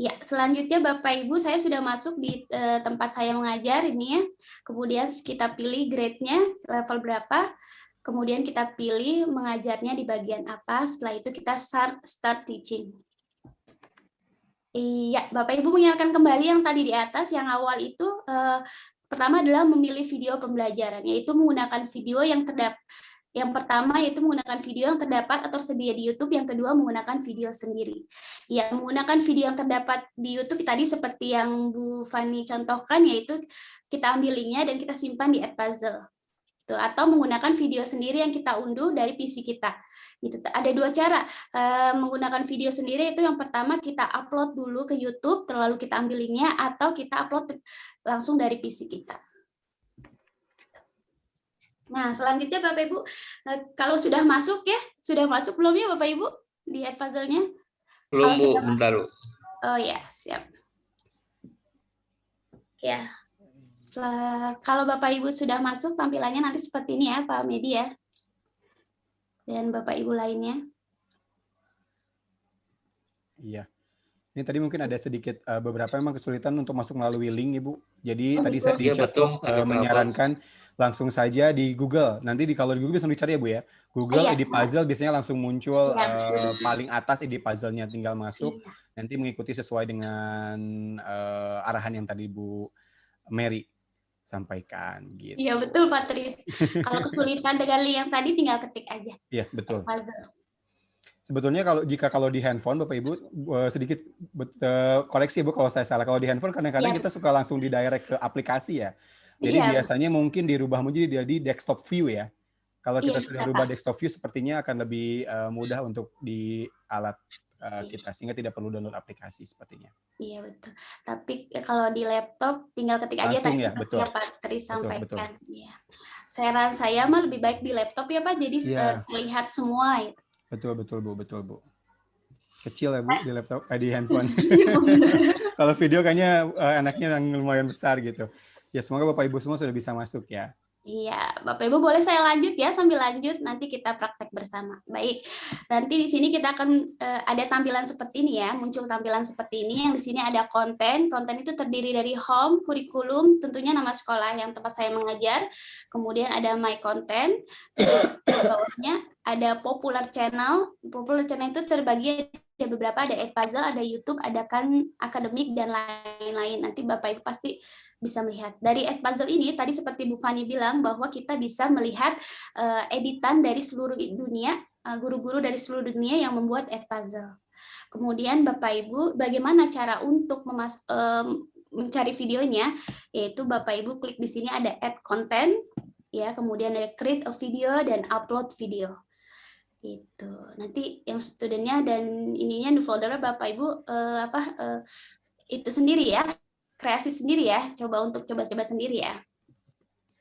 Ya, selanjutnya Bapak Ibu saya sudah masuk di tempat saya mengajar ini ya. Kemudian kita pilih grade-nya level berapa. Kemudian kita pilih mengajarnya di bagian apa. Setelah itu kita start teaching. Iya, Bapak Ibu menyalakan kembali yang tadi di atas, yang awal itu pertama adalah memilih video pembelajaran, yaitu menggunakan video yang terdapat. Yang pertama yaitu menggunakan video yang terdapat atau tersedia di YouTube, yang kedua menggunakan video sendiri. Yang menggunakan video yang terdapat di YouTube tadi seperti yang Bu Fani contohkan, yaitu kita ambil linknya dan kita simpan di Edpuzzle. Atau menggunakan video sendiri yang kita unduh dari PC kita. Gitu. Ada 2 cara menggunakan video sendiri, itu yang pertama kita upload dulu ke YouTube, lalu kita ambil linknya, atau kita upload langsung dari PC kita. Nah, selanjutnya Bapak Ibu, kalau sudah masuk ya, sudah masuk belum ya Bapak Ibu di Edpuzzle-nya? Belum Bu, bentar Bu. Oh ya, siap. Ya. Kalau Bapak Ibu sudah masuk, tampilannya nanti seperti ini ya Pak Medi ya. Dan Bapak Ibu lainnya. Iya. Ini tadi mungkin ada sedikit beberapa memang kesulitan untuk masuk melalui link Ibu. Jadi tadi saya di chat menyarankan langsung saja di Google. Nanti kalau di Google bisa dicari ya Bu ya. Google Edpuzzle biasanya langsung muncul paling atas Edpuzzle-nya, tinggal masuk. Nanti mengikuti sesuai dengan arahan yang tadi Bu Mary sampaikan gitu. Iya betul Pak Tris. Kalau kesulitan dengan link yang tadi tinggal ketik aja. Iya betul. Sebetulnya kalau di handphone Bapak Ibu sedikit koreksi Bu kalau saya salah. Kalau di handphone kadang-kadang kita suka langsung direct ke aplikasi ya. Jadi biasanya mungkin dirubah menjadi desktop view ya. Kalau kita sudah rubah desktop view sepertinya akan lebih mudah untuk di alat kita, sehingga tidak perlu download aplikasi sepertinya. Iya betul. Tapi kalau di laptop tinggal ketik aja tadi yang Pak Tris sampaikan. Ya. Saran saya mah lebih baik di laptop ya Pak, jadi lihat semua. Betul Bu. Kecil ya Bu di laptop, di handphone. Kalau video kayaknya anaknya yang lumayan besar gitu. Ya semoga Bapak Ibu semua sudah bisa masuk ya. Iya, Bapak Ibu boleh saya lanjut ya, sambil lanjut nanti kita praktek bersama. Baik, nanti di sini kita akan ada tampilan seperti ini ya, muncul tampilan seperti ini, yang di sini ada konten itu terdiri dari home, kurikulum, tentunya nama sekolah yang tempat saya mengajar, kemudian ada my content, bawahnya ada popular channel itu terbagi ada beberapa, ada Edpuzzle, ada YouTube, ada akademik dan lain-lain. Nanti Bapak Ibu pasti bisa melihat. Dari Edpuzzle ini tadi seperti Bu Fani bilang bahwa kita bisa melihat editan dari seluruh dunia, guru-guru dari seluruh dunia yang membuat Edpuzzle. Kemudian Bapak Ibu bagaimana cara untuk mencari videonya, yaitu Bapak Ibu klik di sini ada add content ya, kemudian ada create a video dan upload video. Itu nanti yang studentnya dan ininya di folder Bapak Ibu itu sendiri ya. kreasi sendiri ya, coba-coba sendiri ya.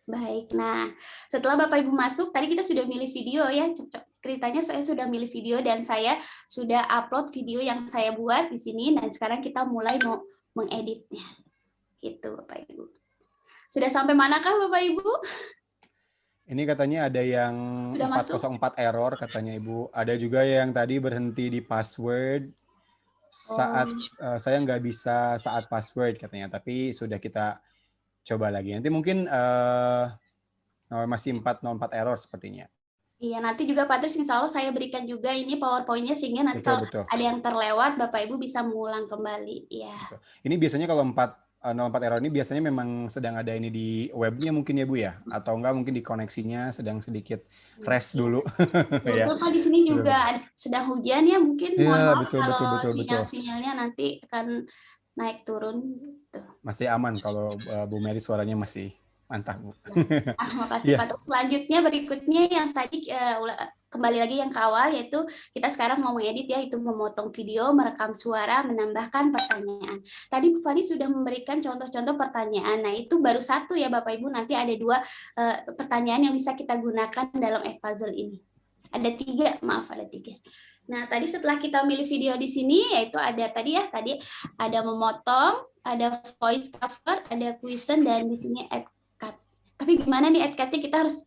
Baik, nah setelah Bapak Ibu masuk, tadi kita sudah milih video ya, ceritanya saya sudah milih video dan saya sudah upload video yang saya buat di sini, dan sekarang kita mulai mau mengeditnya. Gitu Bapak Ibu. Sudah sampai manakah Bapak Ibu? Ini katanya ada yang Sudah masuk? 404 error katanya Ibu. Ada juga yang tadi berhenti di password saat saya nggak bisa saat password katanya, tapi sudah kita coba lagi. Nanti mungkin masih 404 error sepertinya. Iya, nanti juga Pak Tris, insya Allah saya berikan juga ini PowerPoint-nya, sehingga nanti kalau ada yang terlewat, Bapak Ibu bisa mengulang kembali. Ya. Betul. Ini biasanya kalau 404 error ini biasanya memang sedang ada ini di webnya mungkin ya Bu ya? Atau enggak mungkin di koneksinya sedang sedikit rest dulu. Ya. Betul, Pak, di sini juga sedang hujan ya, mungkin mohon maaf kalau sinyal-sinyalnya nanti akan naik turun. Masih aman kalau Bu Mary suaranya masih mantap Bu. Makasih Pak. Selanjutnya berikutnya yang tadi kembali lagi yang ke awal, yaitu kita sekarang mau mengedit ya, itu memotong video, merekam suara, menambahkan pertanyaan. Tadi Bu Fani sudah memberikan contoh-contoh pertanyaan. Nah itu baru satu ya Bapak Ibu, nanti ada 2 pertanyaan yang bisa kita gunakan dalam Edpuzzle ini. Ada 3, maaf ada 3. Nah tadi setelah kita milih video di sini, yaitu ada tadi ada memotong, ada voice cover, ada quizen, dan di sini add cut. Tapi gimana nih add cut-nya, kita harus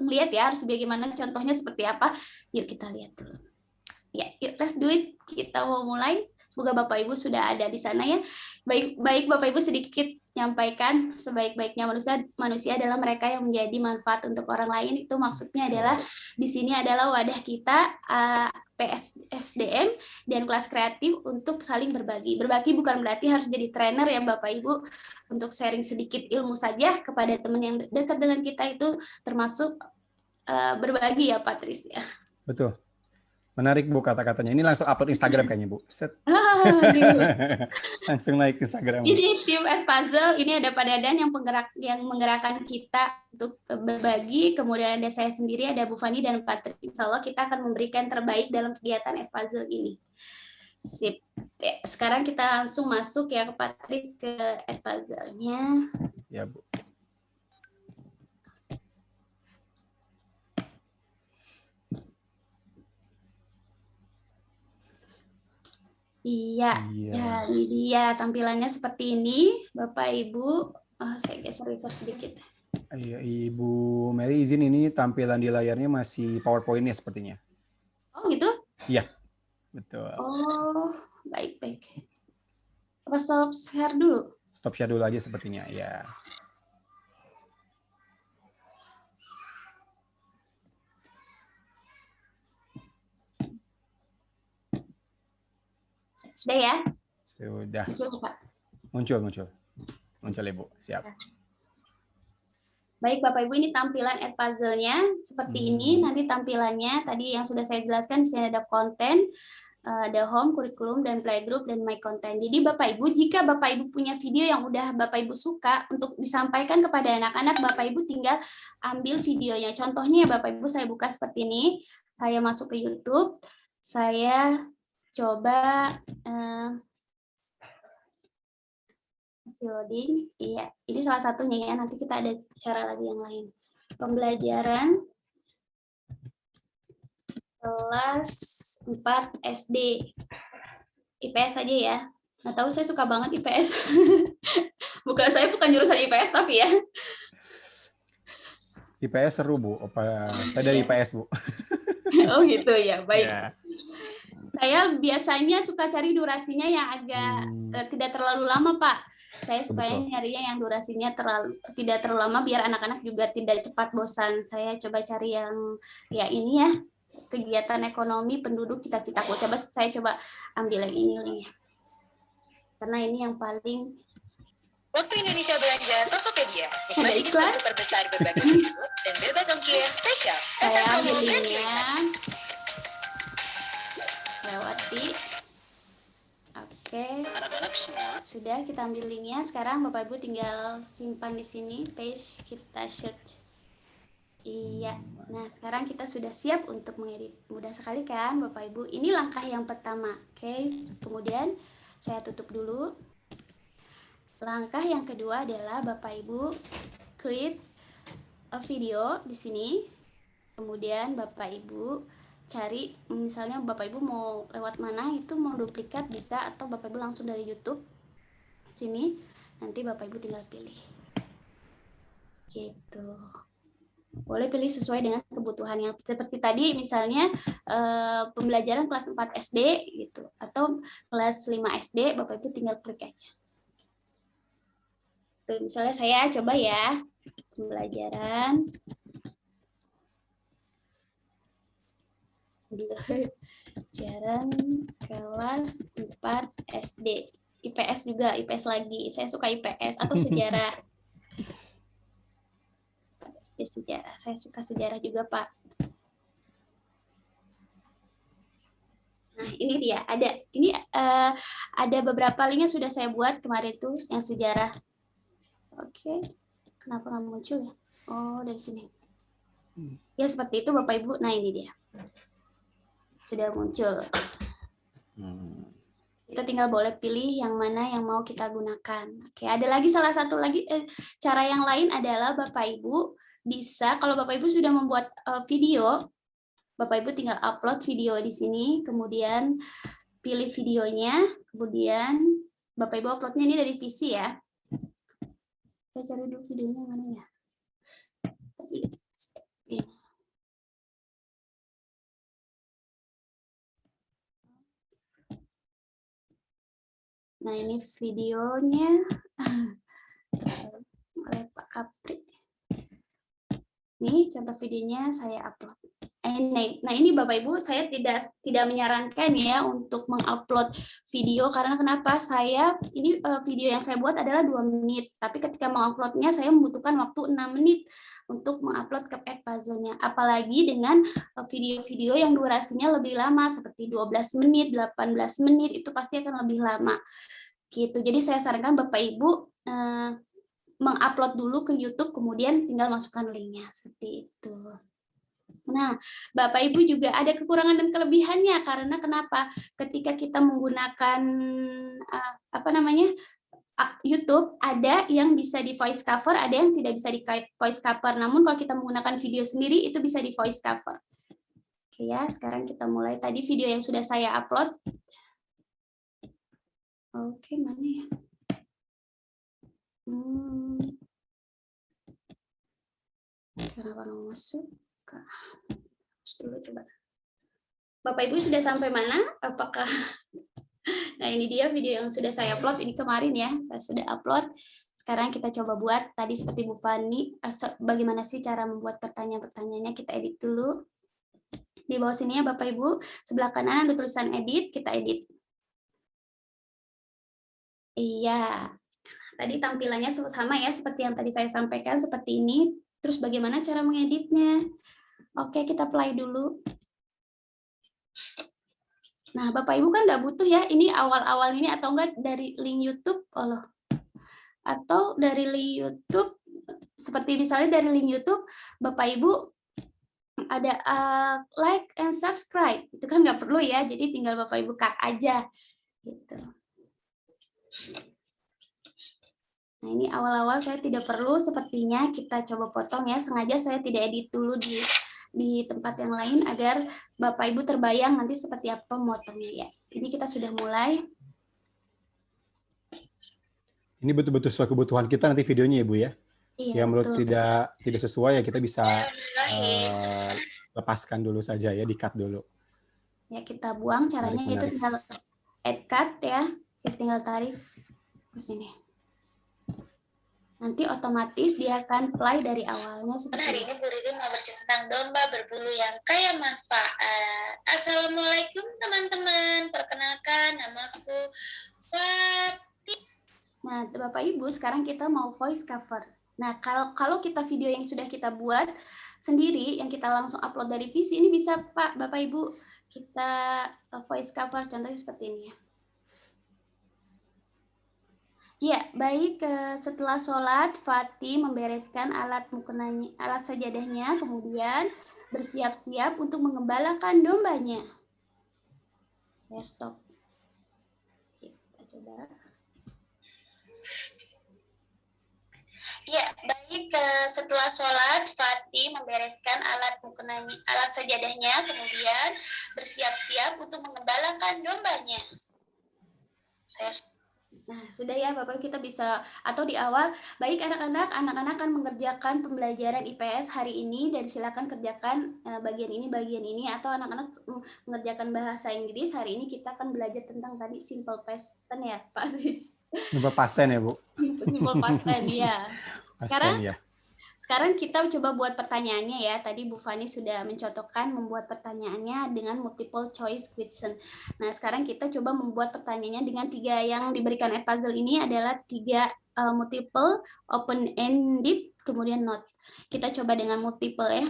lihat ya, harus bagaimana contohnya seperti apa. Yuk kita lihat dulu. Ya, yuk let's do it. Kita mau mulai. Semoga Bapak Ibu sudah ada di sana ya. Baik Bapak Ibu sedikit nyampaikan, sebaik-baiknya manusia adalah mereka yang menjadi manfaat untuk orang lain. Itu maksudnya adalah di sini adalah wadah kita PSDM dan kelas kreatif untuk saling berbagi. Berbagi bukan berarti harus jadi trainer ya Bapak Ibu, untuk sharing sedikit ilmu saja kepada teman yang dekat dengan kita, itu termasuk berbagi ya Pak Tris ya. Betul. Menarik Bu kata-katanya. Ini langsung upload Instagram kayaknya Bu. Set. Langsung naik Instagram. Ini tim Edpuzzle, ini ada Pak Dadan yang menggerakkan kita untuk berbagi. Kemudian ada saya sendiri, ada Bu Fani dan Pak Tris. Insya Allah kita akan memberikan terbaik dalam kegiatan Edpuzzle ini. Sip. Ya, sekarang kita langsung masuk ya ke Pak Tris, ke Edpuzzle-nya. Ya Bu. Iya, ya, ini dia tampilannya seperti ini, Bapak Ibu. Saya geser sedikit. Iya, Ibu Mary izin, ini tampilan di layarnya masih PowerPoint-nya sepertinya. Oh gitu? Iya, betul. Oh, baik. Apa stop share dulu? Stop share dulu aja sepertinya, ya. Sudah ya? Sudah. Muncul, Pak. Muncul Ibu, siap. Baik Bapak Ibu, ini tampilan Edpuzzle-nya seperti ini. Nanti tampilannya tadi yang sudah saya jelaskan, di sini ada konten, ada home, kurikulum, dan playgroup, dan my content. Jadi Bapak Ibu, jika Bapak Ibu punya video yang udah Bapak Ibu suka untuk disampaikan kepada anak-anak, Bapak Ibu tinggal ambil videonya. Contohnya Bapak Ibu, saya buka seperti ini. Saya masuk ke YouTube. Saya coba loading. Iya, ini salah satunya ya. Nanti kita ada cara lagi yang lain. Pembelajaran kelas 4 SD. IPS aja ya. Nggak tahu, saya suka banget IPS. Saya bukan jurusan IPS tapi ya. IPS seru Bu. Saya dari IPS Bu. Oh gitu ya, baik. Yeah. Saya biasanya suka cari durasinya yang agak tidak terlalu lama, Pak. Saya supaya nyarinya yang durasinya tidak terlalu lama, biar anak-anak juga tidak cepat bosan. Saya coba cari yang ya ini ya, kegiatan ekonomi penduduk cita-citaku. Saya coba ambil yang ini. Karena ini yang paling. Waktu Indonesia belanja Tokopedia. Nikmati diskon super besar berbagai video dan bebas ongkir spesial. Saya ambil linknya. Lewati. Oke. Sudah, kita ambil linknya. Sekarang Bapak Ibu tinggal simpan di sini, paste, kita search. Iya. Nah, sekarang kita sudah siap untuk mengedit. Mudah sekali kan Bapak Ibu? Ini langkah yang pertama. Oke, kemudian saya tutup dulu. Langkah yang kedua adalah Bapak Ibu create a video di sini. Kemudian Bapak Ibu cari, misalnya Bapak Ibu mau lewat mana, itu mau duplikat bisa, atau Bapak Ibu langsung dari YouTube sini. Nanti Bapak Ibu tinggal pilih. Gitu. Boleh pilih sesuai dengan kebutuhan yang seperti tadi, misalnya pembelajaran kelas 4 SD gitu, atau kelas 5 SD, Bapak Ibu tinggal klik aja. Tuh, misalnya saya coba ya, pembelajaran pelajaran kelas 4 SD. IPS juga, IPS lagi. Saya suka IPS atau sejarah. Sejarah. Saya suka sejarah juga, Pak. Nah, ini dia. Ada beberapa linknya sudah saya buat kemarin tuh yang sejarah. Oke. Kenapa nggak muncul ya? Oh, dari sini. Ya, seperti itu Bapak Ibu. Nah, ini dia. Sudah muncul. Kita tinggal boleh pilih yang mana yang mau kita gunakan. Oke, ada lagi salah satu lagi cara yang lain adalah Bapak Ibu bisa, kalau Bapak Ibu sudah membuat video, Bapak Ibu tinggal upload video di sini, kemudian pilih videonya, kemudian Bapak Ibu uploadnya ini dari PC ya. Saya cari dulu videonya mana ya. Nah, ini videonya oleh Pak Kapri. Nih contoh videonya saya upload. Nah, ini Bapak Ibu, saya tidak menyarankan ya untuk mengupload video, karena kenapa? Ini video yang saya buat adalah 2 menit, tapi ketika menguploadnya saya membutuhkan waktu 6 menit untuk mengupload ke Edpuzzle-nya. Apalagi dengan video-video yang durasinya lebih lama seperti 12 menit, 18 menit, itu pasti akan lebih lama. Gitu. Jadi saya sarankan Bapak Ibu mengupload dulu ke YouTube, kemudian tinggal masukkan linknya seperti itu. Nah, Bapak Ibu juga ada kekurangan dan kelebihannya, karena kenapa? Ketika kita menggunakan YouTube, ada yang bisa di voice cover, ada yang tidak bisa di voice cover. Namun kalau kita menggunakan video sendiri itu bisa di voice cover. Oke ya, sekarang kita mulai. Tadi video yang sudah saya upload. Oke, mana ya? Kenapa nggak masuk? Dulu coba. Bapak Ibu sudah sampai mana? Apakah? Nah, ini dia video yang sudah saya upload. Ini kemarin ya, saya sudah upload. Sekarang kita coba buat tadi seperti Bu Fani. Bagaimana sih cara membuat pertanyaan-pertanyaannya? Kita edit dulu. Di bawah sini ya Bapak Ibu, sebelah kanan ada tulisan edit, kita edit. Iya. Tadi tampilannya sama ya, seperti yang tadi saya sampaikan, seperti ini. Terus bagaimana cara mengeditnya? Oke, kita play dulu. Nah, Bapak Ibu kan nggak butuh ya, ini awal-awal ini, atau enggak dari link YouTube, atau dari link YouTube, seperti misalnya dari link YouTube, Bapak Ibu ada like and subscribe, itu kan nggak perlu ya, jadi tinggal Bapak Ibu cut aja. Gitu. Nah, ini awal-awal saya tidak perlu, sepertinya kita coba potong ya, sengaja saya tidak edit dulu di tempat yang lain agar Bapak Ibu terbayang nanti seperti apa memotongnya ya. Ini kita sudah mulai. Ini betul-betul sesuai kebutuhan kita nanti videonya ya Bu ya. Iya, yang menurut betul. tidak sesuai ya kita bisa lepaskan dulu saja ya, di-cut dulu. Ya, kita buang, caranya itu tinggal add cut ya. Kita tinggal tarik ke sini. Nanti otomatis dia akan play dari awalnya seperti hari ini Bu Ridin mau bercerita tentang domba berbulu yang kaya manfaat. Assalamualaikum teman-teman, perkenalkan namaku Wati. Nah, Bapak Ibu, sekarang kita mau voice cover. Nah, kalau kita video yang sudah kita buat sendiri, yang kita langsung upload dari PC, ini bisa Pak, Bapak Ibu, kita voice cover, contohnya seperti ini ya. Ya, baik. Setelah sholat, Fatih membereskan alat mukenanya, alat sajadahnya, kemudian bersiap-siap untuk mengembalakan dombanya. Saya stop. Kita coba. setelah sholat, Fatih membereskan alat sajadahnya, kemudian bersiap-siap untuk mengembalakan dombanya. Nah, sudah ya Bapak kita bisa, atau di awal, baik anak-anak akan mengerjakan pembelajaran IPS hari ini dan silakan kerjakan bagian ini, atau anak-anak mengerjakan bahasa Inggris. Hari ini kita akan belajar tentang tadi simple past tense ya Pak Sis. Simple past tense ya Bu? Simple past tense ya. Sekarang kita coba buat pertanyaannya ya. Tadi Bu Fani sudah mencontohkan membuat pertanyaannya dengan multiple choice question. Nah, sekarang kita coba membuat pertanyaannya dengan 3 yang diberikan Edpuzzle ini adalah 3 multiple, open-ended, kemudian not. Kita coba dengan multiple ya.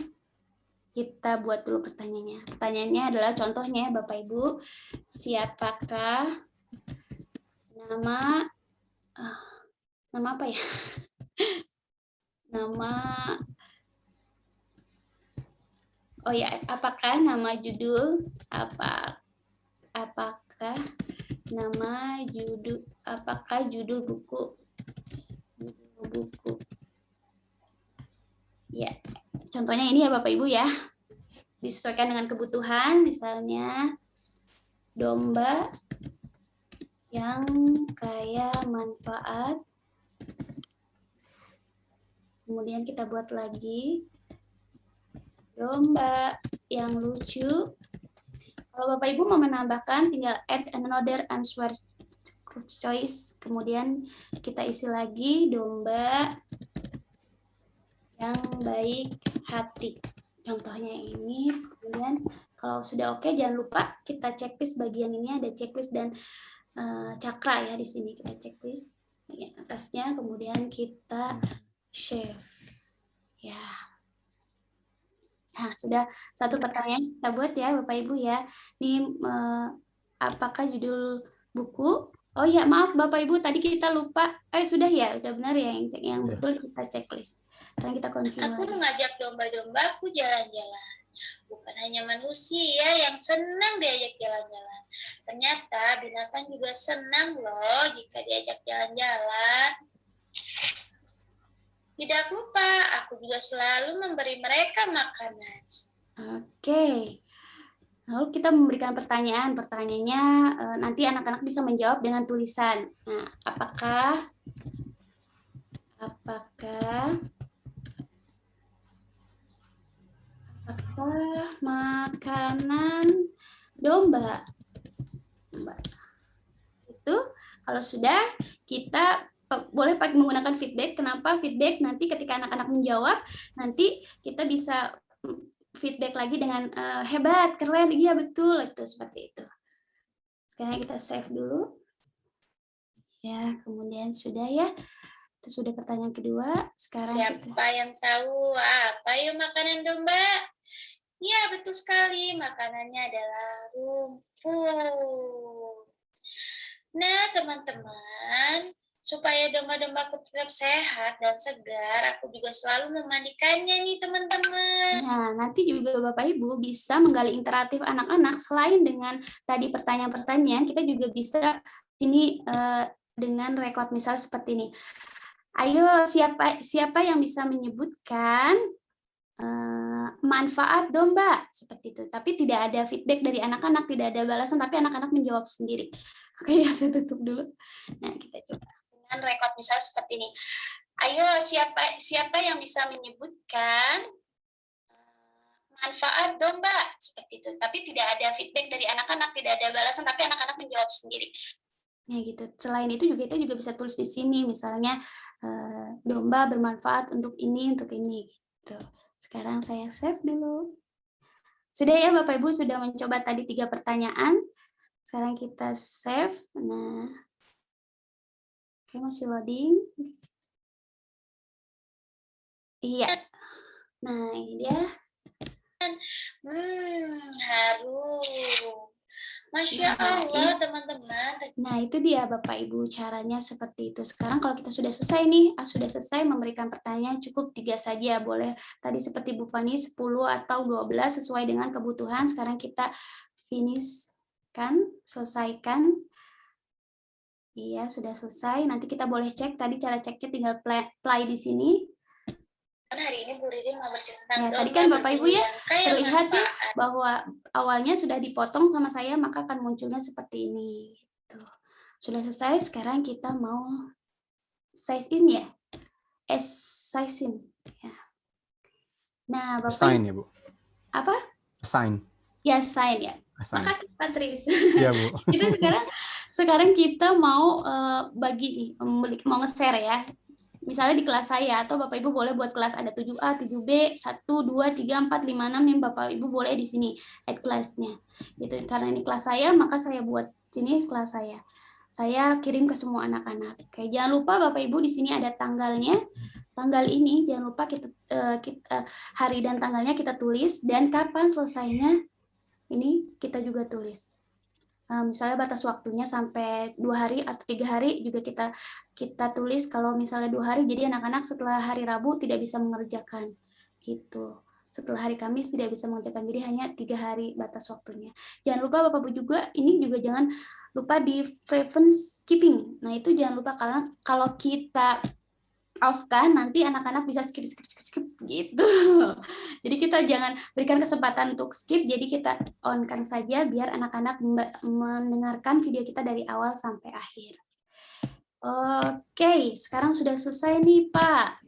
Kita buat dulu pertanyaannya. Pertanyaannya adalah contohnya Bapak Ibu, siapakah nama apa ya? Apakah nama judul apakah judul buku ya, contohnya ini ya Bapak Ibu ya, disesuaikan dengan kebutuhan, misalnya domba yang kaya manfaat. Kemudian kita buat lagi domba yang lucu. Kalau Bapak Ibu mau menambahkan, tinggal add another answer choice. Kemudian kita isi lagi domba yang baik hati. Contohnya ini. Kemudian kalau sudah oke, jangan lupa kita checklist bagian ini, ada checklist dan cakra ya di sini, kita checklist bagian atasnya. Kemudian kita save ya. Nah, sudah satu pertanyaan kita buat ya Bapak Ibu ya. Ini apakah judul buku? Oh ya, maaf Bapak Ibu, tadi kita lupa. Sudah ya, udah benar ya yang betul kita checklist. Sekarang kita continue. Aku mengajak domba-dombaku jalan-jalan. Bukan hanya manusia yang senang diajak jalan-jalan. Ternyata binatang juga senang loh jika diajak jalan-jalan. Tidak lupa, aku juga selalu memberi mereka makanan. Oke. Lalu kita memberikan pertanyaan. Pertanyaannya nanti anak-anak bisa menjawab dengan tulisan. Nah, apakah makanan domba? Itu kalau sudah, kita boleh menggunakan feedback. Kenapa feedback? Nanti ketika anak-anak menjawab, nanti kita bisa feedback lagi dengan hebat, keren, iya betul, itu seperti itu. Sekarang kita save dulu. Ya, kemudian sudah ya. Itu sudah pertanyaan kedua. Sekarang siapa yang tahu apa yuk makanan domba? Ya, betul sekali. Makanannya adalah rumput. Nah, teman-teman, supaya domba-dombaku tetap sehat dan segar, aku juga selalu memandikannya nih teman-teman. Nah, nanti juga Bapak Ibu bisa menggali interaktif anak-anak. Selain dengan tadi pertanyaan-pertanyaan, kita juga bisa ini dengan rekod misal seperti ini. Ayo, siapa yang bisa menyebutkan manfaat domba? Seperti itu. Tapi tidak ada feedback dari anak-anak, tidak ada balasan, tapi anak-anak menjawab sendiri. Oke, ya saya tutup dulu. Nah, kita coba. Dengan rekod misal seperti ini. Ayo, siapa yang bisa menyebutkan manfaat domba? Seperti itu. Tapi tidak ada feedback dari anak-anak, tidak ada balasan, tapi anak-anak menjawab sendiri. Ya gitu. Selain itu juga kita juga bisa tulis di sini, misalnya domba bermanfaat untuk ini gitu. Sekarang saya save dulu. Sudah ya Bapak Ibu, sudah mencoba tadi 3 pertanyaan. Sekarang kita save. Nah, oke, masih loading. Iya. Nah, ini dia. Harum. Masya Allah, teman-teman. Nah, itu dia Bapak Ibu, caranya seperti itu. Sekarang kalau kita sudah selesai nih, sudah selesai memberikan pertanyaan, cukup 3 saja. Boleh tadi seperti Bu Fani 10 atau 12 sesuai dengan kebutuhan. Sekarang kita selesaikan. Iya, sudah selesai. Nanti kita boleh cek. Tadi cara ceknya tinggal play di sini. Kan hari ini Bu Ririn mau bercerita Ya, tentang tadi kan Bapak Ibu ya kaya terlihat ya manfaat. bahwa awalnya sudah dipotong sama saya, maka akan munculnya seperti ini. Gitu. Sudah selesai, sekarang kita mau size in ya. Size in. Ya. Nah, Bapak Assign Ibu, ya Bu. apa? Assign. Ya, sign ya. Assign. Makasih Patris. Iya Bu. Kita sekarang kita mau bagi mau nge-share ya. Misalnya di kelas saya atau Bapak Ibu boleh buat kelas ada 7A, 7B, 1, 2, 3, 4, 5, 6 nih Bapak Ibu boleh di sini add kelasnya. Gitu. Karena ini kelas saya, maka saya buat sini kelas saya. Saya kirim ke semua anak-anak. Oke, jangan lupa Bapak Ibu di sini ada tanggalnya. Tanggal ini jangan lupa kita hari dan tanggalnya kita tulis dan kapan selesainya ini kita juga tulis. Misalnya batas waktunya sampai 2 hari atau 3 hari juga kita tulis. Kalau misalnya 2 hari, jadi anak-anak setelah hari Rabu tidak bisa mengerjakan gitu. Setelah hari Kamis tidak bisa mengerjakan, jadi hanya 3 hari batas waktunya. Jangan lupa Bapak Ibu juga, ini juga jangan lupa di preference keeping. Nah itu jangan lupa karena kalau kita off kan nanti anak-anak bisa skip gitu. Jadi kita jangan berikan kesempatan untuk skip, jadi kita on kan saja biar anak-anak mendengarkan video kita dari awal sampai akhir. Oke, sekarang sudah selesai nih Pak.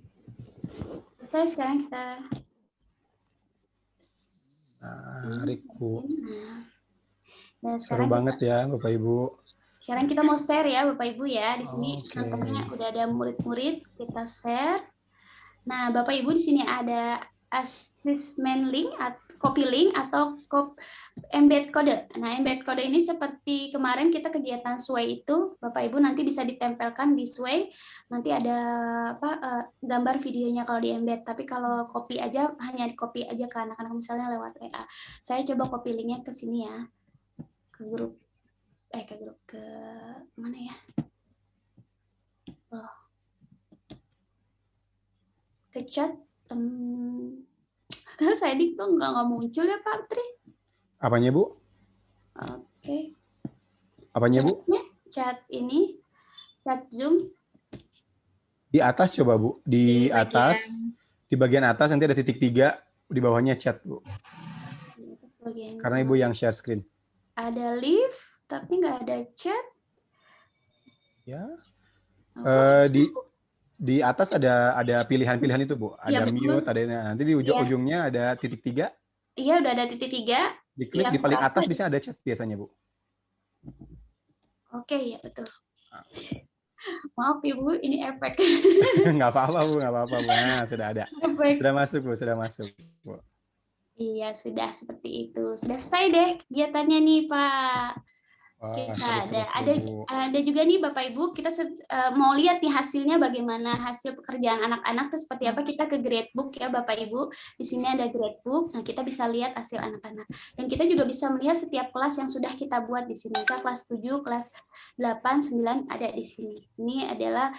Selesai, sekarang kita Riku. Nah, Seru banget ya Bapak Ibu. Sekarang kita mau share ya Bapak Ibu ya. Di sini Oke. nampaknya udah ada murid-murid, kita share. Nah, Bapak Ibu di sini ada assessment link, copy link atau embed kode. Nah, embed kode ini seperti kemarin kita kegiatan Sway itu, Bapak Ibu nanti bisa ditempelkan di Sway. Nanti ada gambar videonya kalau di embed. Tapi kalau copy aja hanya copy aja ke anak-anak misalnya lewat WA. Saya coba copy linknya ke sini ya. Ke grup ke mana ya? Ke chat. Saya tuh nggak muncul ya Pak Tri. Apanya Bu? Oke. Apanya Bu? Chat ini, chat Zoom. Di atas coba Bu. Di atas, di bagian atas nanti ada titik 3, di bawahnya chat Bu. Karena Ibu yang share screen. Ada live, tapi nggak ada chat. Ya. Di atas ada pilihan-pilihan itu Bu. Ada mute, ada nanti di ujungnya ada titik 3. Iya, udah ada titik 3. Diklik di paling atas bisa ada chat biasanya Bu. Oke, ya betul. Maaf Ibu, ini efek. Nggak apa-apa Bu, nggak apa-apa Bu. Nah, sudah ada. Efek. Sudah masuk Bu, sudah masuk Bu. Iya, sudah seperti itu. Sudah selesai deh kegiatannya nih Pak. Wah, Kita ada juga nih Bapak Ibu, kita mau lihat nih hasilnya bagaimana, hasil pekerjaan anak-anak itu seperti apa. Kita ke gradebook ya Bapak Ibu. Di sini ada gradebook. Nah, kita bisa lihat hasil anak-anak. Dan kita juga bisa melihat setiap kelas yang sudah kita buat di sini. Misal kelas 7, kelas 8, 9 ada di sini. Ini adalah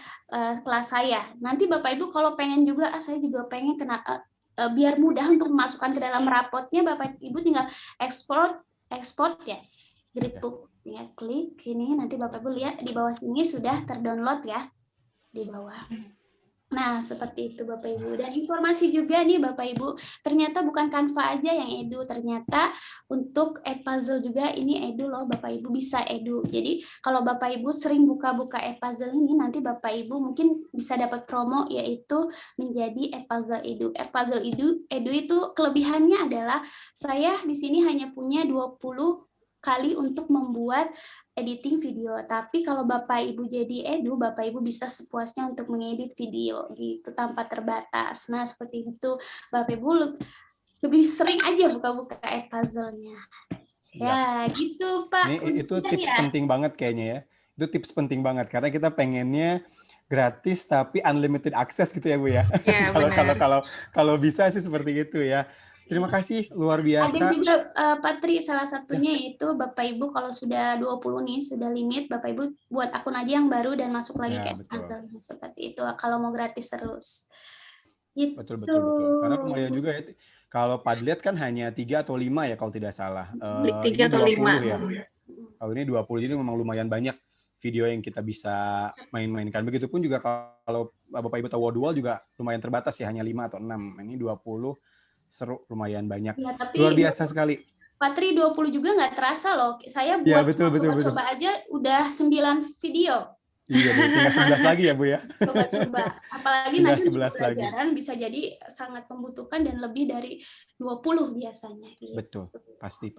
kelas saya. Nanti Bapak Ibu kalau pengen juga, saya juga pengen biar mudah untuk memasukkan ke dalam rapotnya, Bapak Ibu tinggal export ya. Gradebook. Ya, klik ini nanti Bapak Ibu lihat di bawah sini sudah terdownload ya di bawah. Nah, seperti itu Bapak Ibu. Dan informasi juga nih Bapak Ibu, ternyata bukan Canva aja yang edu, ternyata untuk Edpuzzle juga ini edu loh Bapak Ibu, bisa edu. Jadi kalau Bapak Ibu sering buka-buka Edpuzzle ini, nanti Bapak Ibu mungkin bisa dapat promo yaitu menjadi Edpuzzle edu. Edpuzzle edu itu kelebihannya adalah saya di sini hanya punya 20 kali untuk membuat editing video. Tapi kalau Bapak Ibu jadi edu, Bapak Ibu bisa sepuasnya untuk mengedit video gitu tanpa terbatas. Nah, seperti itu Bapak Ibu lebih sering aja buka-buka Edpuzzle-nya. Ya, gitu Pak. Itu tips penting banget kayaknya ya. Itu tips penting banget karena kita pengennya gratis tapi unlimited access gitu ya Bu ya. Ya, kalau bisa sih seperti itu ya. Terima kasih, luar biasa. Ada juga Pak Tri, salah satunya itu Bapak Ibu kalau sudah 20 nih, sudah limit, Bapak Ibu buat akun aja yang baru dan masuk lagi ke Edpuzzle. Seperti itu, kalau mau gratis terus. Gitu. Betul. Karena lumayan juga ya. Kalau Padlet kan hanya 3 atau 5 ya kalau tidak salah. 3 atau 5. Ya. Kalau ini 20, jadi memang lumayan banyak video yang kita bisa main-mainkan. Begitupun juga kalau Bapak Ibu tahu Wordwall juga lumayan terbatas ya, hanya 5 atau 6. Ini 20, seru, lumayan banyak. Ya, tapi Luar biasa sekali. Patri 20 juga nggak terasa loh. Saya Ya, buat betul. coba-coba aja udah 9 video. Iya, tinggal 11 lagi ya Bu ya. Coba-coba. Apalagi Tinggal nanti untuk 11 lagi. pelajaran bisa jadi sangat membutuhkan dan lebih dari 20 biasanya. Gitu. Betul, pasti.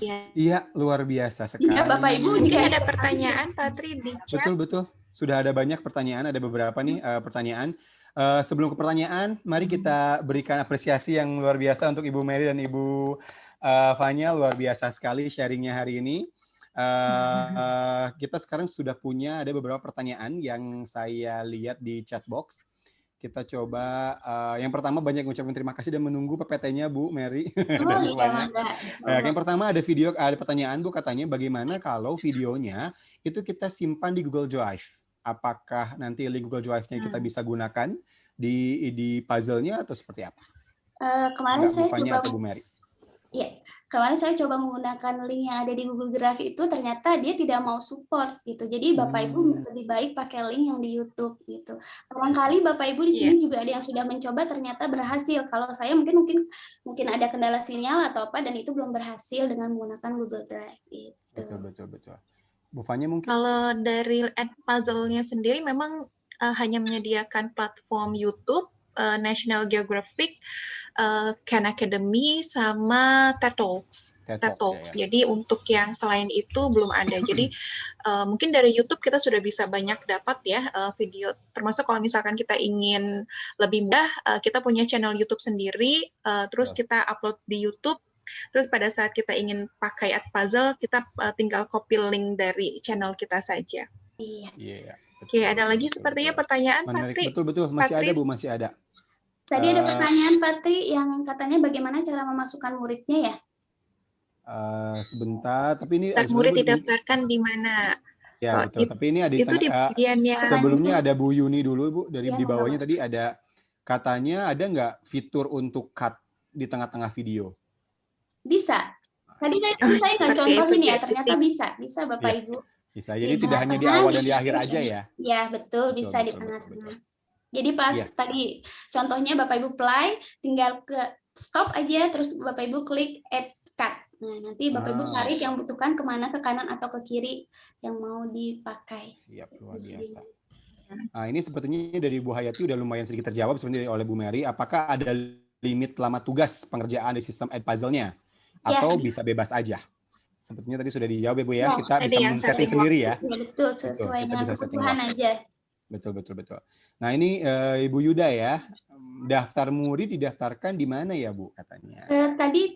Iya. Iya, luar biasa sekali. Iya, Bapak Ibu Mungkin juga ada pertanyaan, Patri, di chat. Betul. Sudah ada banyak pertanyaan, ada beberapa nih pertanyaan. Sebelum ke pertanyaan, mari kita berikan apresiasi yang luar biasa untuk Ibu Mary dan Ibu Fanya, luar biasa sekali sharingnya hari ini. Kita sekarang sudah punya ada beberapa pertanyaan yang saya lihat di chat box. Kita coba yang pertama banyak mengucapkan terima kasih dan menunggu PPT-nya Bu Mary. Oh, iya, Yang pertama ada pertanyaan Bu, katanya bagaimana kalau videonya itu kita simpan di Google Drive? Apakah nanti link Google Drive-nya kita bisa gunakan di puzzle-nya atau seperti apa? Kemarin saya Fanya coba atau Bu Mary? Iya, kemarin saya coba menggunakan link yang ada di Google Drive itu, ternyata dia tidak mau support gitu. Jadi Bapak Ibu lebih baik pakai link yang di YouTube gitu. Barangkali Bapak Ibu di sini juga ada yang sudah mencoba, ternyata berhasil. Kalau saya mungkin ada kendala sinyal atau apa, dan itu belum berhasil dengan menggunakan Google Drive gitu. Betul. Bu Fanya mungkin? Kalau dari Edpuzzle-nya sendiri memang hanya menyediakan platform YouTube, National Geographic, Khan Academy, sama TED Talks. Ya. Jadi untuk yang selain itu belum ada. Jadi mungkin dari YouTube kita sudah bisa banyak dapat ya video. Termasuk kalau misalkan kita ingin lebih mudah, kita punya channel YouTube sendiri, terus kita upload di YouTube. Terus pada saat kita ingin pakai Edpuzzle, kita tinggal copy link dari channel kita saja. Iya. Oke, ada lagi sepertinya pertanyaan, Patri? Betul. Masih ada Bu, masih ada. Tadi ada pertanyaan Patri yang katanya bagaimana cara memasukkan muridnya ya? Sebentar, tapi ini murid didaftarkan di mana? Ya, betul. Tapi ini ada itu di bagian yang sebelumnya ada Bu Yuni dulu Bu, dari di bawahnya tadi ada katanya ada nggak fitur untuk cut di tengah-tengah video? Bisa. Tadi saya contohin ya, ternyata bisa Bapak Ibu. Bisa. Jadi tidak hanya di awal dan di akhir aja ya? Iya, betul, bisa di tengah-tengah. Jadi pas tadi contohnya Bapak Ibu play, tinggal ke stop aja, terus Bapak Ibu klik add cut. Nah, nanti Bapak Ibu tarik yang butuhkan kemana, ke kanan atau ke kiri yang mau dipakai. Siap, luar biasa. Nah, ini sepertinya dari Bu Hayati udah lumayan sedikit terjawab sebenarnya oleh Bu Mary. Apakah ada limit lama tugas pengerjaan di sistem Edpuzzle-nya? Atau bisa bebas aja? Sepertinya tadi sudah dijawab ya Bu ya. Kita bisa men-setting sendiri ya. Betul, sesuai dengan kebutuhan aja. Betul. Nah, ini Ibu Yuda ya. Daftar murid didaftarkan di mana ya Bu katanya? Tadi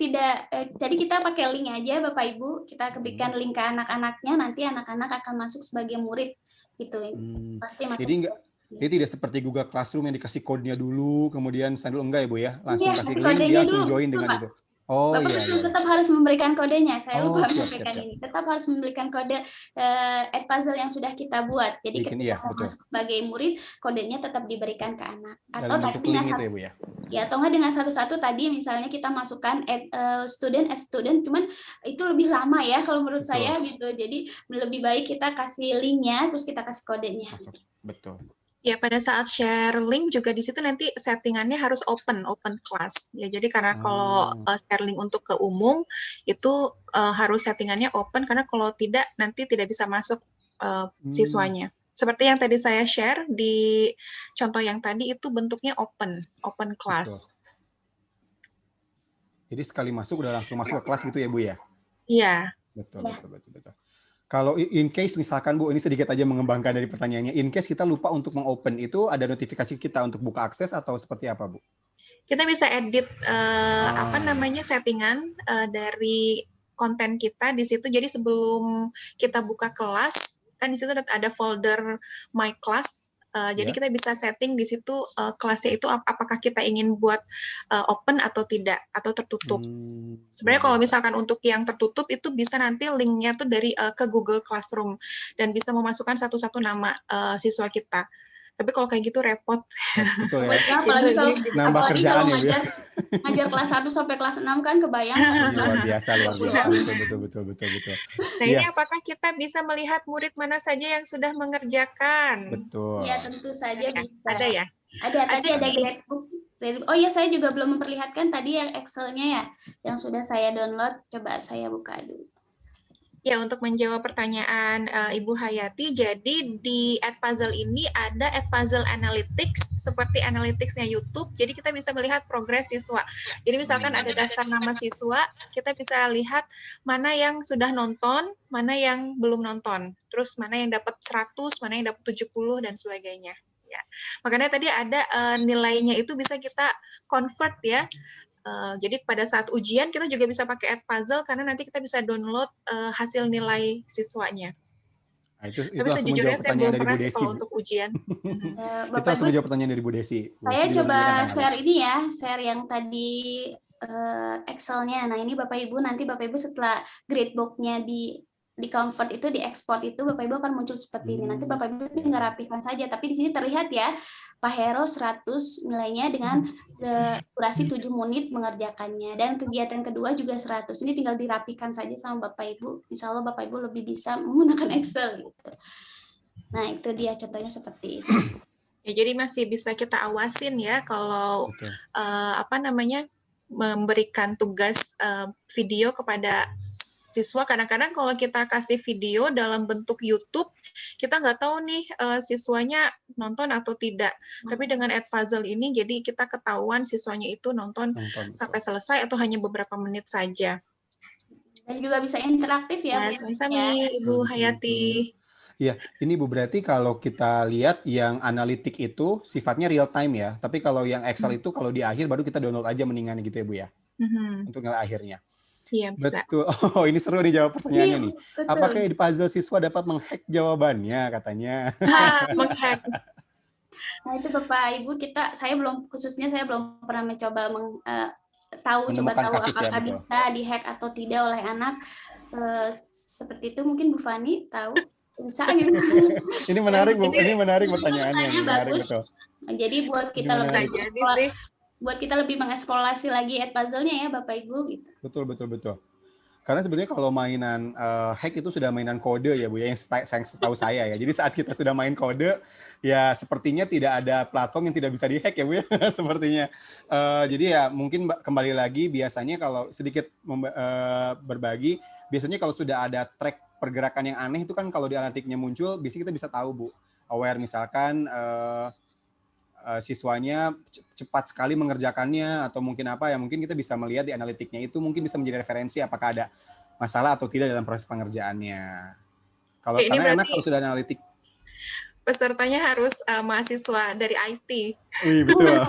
jadi kita pakai link aja Bapak Ibu. Kita berikan link ke anak-anaknya, nanti anak-anak akan masuk sebagai murid gitu. Pasti masuk. Jadi tidak seperti Google Classroom yang dikasih kodenya dulu, kemudian sendul enggak ya Bu ya? Langsung kasih link, dia langsung join dengan itu. Oh Bapak iya. Tetap harus memberikan kodenya. Saya lupa memberikan ini. Tetap harus memberikan kode Edpuzzle yang sudah kita buat. Jadi ketika masuk sebagai murid, kodenya tetap diberikan ke anak. Atau tadi dengan itu ya Bu ya? Ya, atau enggak dengan satu-satu tadi misalnya kita masukkan add student, cuman itu lebih lama ya kalau menurut saya gitu. Jadi lebih baik kita kasih linknya, terus kita kasih kodenya. Betul. Ya, pada saat share link juga di situ nanti settingannya harus open class. Ya, jadi karena kalau share link untuk ke umum itu harus settingannya open, karena kalau tidak nanti tidak bisa masuk siswanya. Seperti yang tadi saya share di contoh yang tadi itu bentuknya open class. Jadi sekali masuk udah langsung masuk ke kelas gitu ya Bu ya? Iya. Betul. Kalau in case misalkan Bu, ini sedikit aja mengembangkan dari pertanyaannya, in case kita lupa untuk meng-open itu, ada notifikasi kita untuk buka akses atau seperti apa Bu? Kita bisa edit settingan dari konten kita di situ. Jadi sebelum kita buka kelas, kan di situ ada folder My Class. Jadi kita bisa setting di situ kelasnya itu apakah kita ingin buat open atau tidak, atau tertutup. Sebenarnya kalau misalkan untuk yang tertutup itu bisa nanti linknya tuh dari ke Google Classroom dan bisa memasukkan satu-satu nama siswa kita. Tapi kalau kayak gitu repot. Betul ya. Betul, apalagi kalau Nambah apalagi kerjaan kalau ya, Bu. ngajar kelas 1 sampai kelas 6 kan kebayang. Iya, luar biasa. Betul. Nah, ini Iya, apakah kita bisa melihat murid mana saja yang sudah mengerjakan? betul. Ya, tentu saja Ya, bisa. ada ya? Ada tadi Ada ada nih. gradebook. Oh iya, saya juga belum memperlihatkan tadi yang Excel-nya ya, yang sudah saya download. Coba saya buka dulu. Ya, untuk menjawab pertanyaan Ibu Hayati, jadi di Edpuzzle ini ada Edpuzzle Analytics, seperti analytics-nya YouTube, jadi kita bisa melihat progres siswa. Jadi misalkan ada daftar nama siswa, kita bisa lihat mana yang sudah nonton, mana yang belum nonton, terus mana yang dapat 100, mana yang dapat 70, dan sebagainya. Ya. Makanya tadi ada nilainya itu bisa kita convert ya. Jadi pada saat ujian kita juga bisa pakai Edpuzzle karena nanti kita bisa download hasil nilai siswanya. Nah, itu Tapi langsung sejujurnya menjawab saya pertanyaan belum dari Bu pernah sih Desi, kalau Bu. untuk ujian. Itu Bapak langsung Ibu, menjawab pertanyaan dari Bu Desi. Bu saya Desi juga coba menanyakan hal share itu. ini ya, share yang tadi Excel-nya. Nah, ini Bapak Ibu, nanti Bapak Ibu setelah gradebook-nya di convert itu, di export itu, Bapak Ibu akan muncul seperti ini. Nanti Bapak Ibu tinggal rapikan saja. Tapi di sini terlihat ya, Pak Hero 100 nilainya dengan durasi 7 menit mengerjakannya. Dan kegiatan kedua juga 100. Ini tinggal dirapikan saja sama Bapak Ibu. Insya Allah Bapak Ibu lebih bisa menggunakan Excel gitu. Nah, itu dia contohnya seperti itu. Ya, jadi masih bisa kita awasin ya kalau memberikan tugas video kepada siswa. Kadang-kadang kalau kita kasih video dalam bentuk YouTube, kita nggak tahu nih siswanya nonton atau tidak. Tapi dengan Edpuzzle ini, jadi kita ketahuan siswanya itu nonton sampai selesai atau hanya beberapa menit saja. Dan juga bisa interaktif ya. Ya, sama-sama Ibu Hayati. Iya, ini Bu, berarti kalau kita lihat yang analitik itu sifatnya real time ya. Tapi kalau yang Excel itu kalau di akhir baru kita download aja mendingan gitu ya, Bu ya. Untuk nilai akhirnya. Iya, bisa. Betul. Oh, ini seru nih jawab pertanyaannya nih. Betul. Apakah di puzzle siswa dapat menghack jawabannya katanya? Menghack. Nah, itu Bapak Ibu, saya belum pernah mencoba Menemukan tahu kasus ya, apakah betul. bisa dihack atau tidak oleh anak. Seperti itu mungkin Bu Fani tahu bisa gitu. Ini menarik, Bu. Ini menarik pertanyaannya. Pertanyaannya Menarik, bagus. betul. Jadi buat kita Ini lebih menarik. buat kita lebih mengeksplorasi lagi Edpuzzle-nya ya Bapak Ibu gitu. Betul. Karena sebenarnya kalau mainan hack itu sudah mainan kode ya, Bu ya, yang setahu saya ya. Jadi saat kita sudah main kode, ya sepertinya tidak ada platform yang tidak bisa dihack ya, Bu ya, sepertinya. Jadi ya mungkin kembali lagi biasanya kalau sedikit berbagi, biasanya kalau sudah ada track pergerakan yang aneh itu kan kalau di analitiknya muncul, biasanya kita bisa tahu, Bu. Aware misalkan siswanya cepat sekali mengerjakannya atau mungkin apa ya, mungkin kita bisa melihat di analitiknya itu mungkin bisa menjadi referensi apakah ada masalah atau tidak dalam proses pengerjaannya. Kalau karena anak harus sudah analitik. Pesertanya harus mahasiswa dari IT. Wih, betul.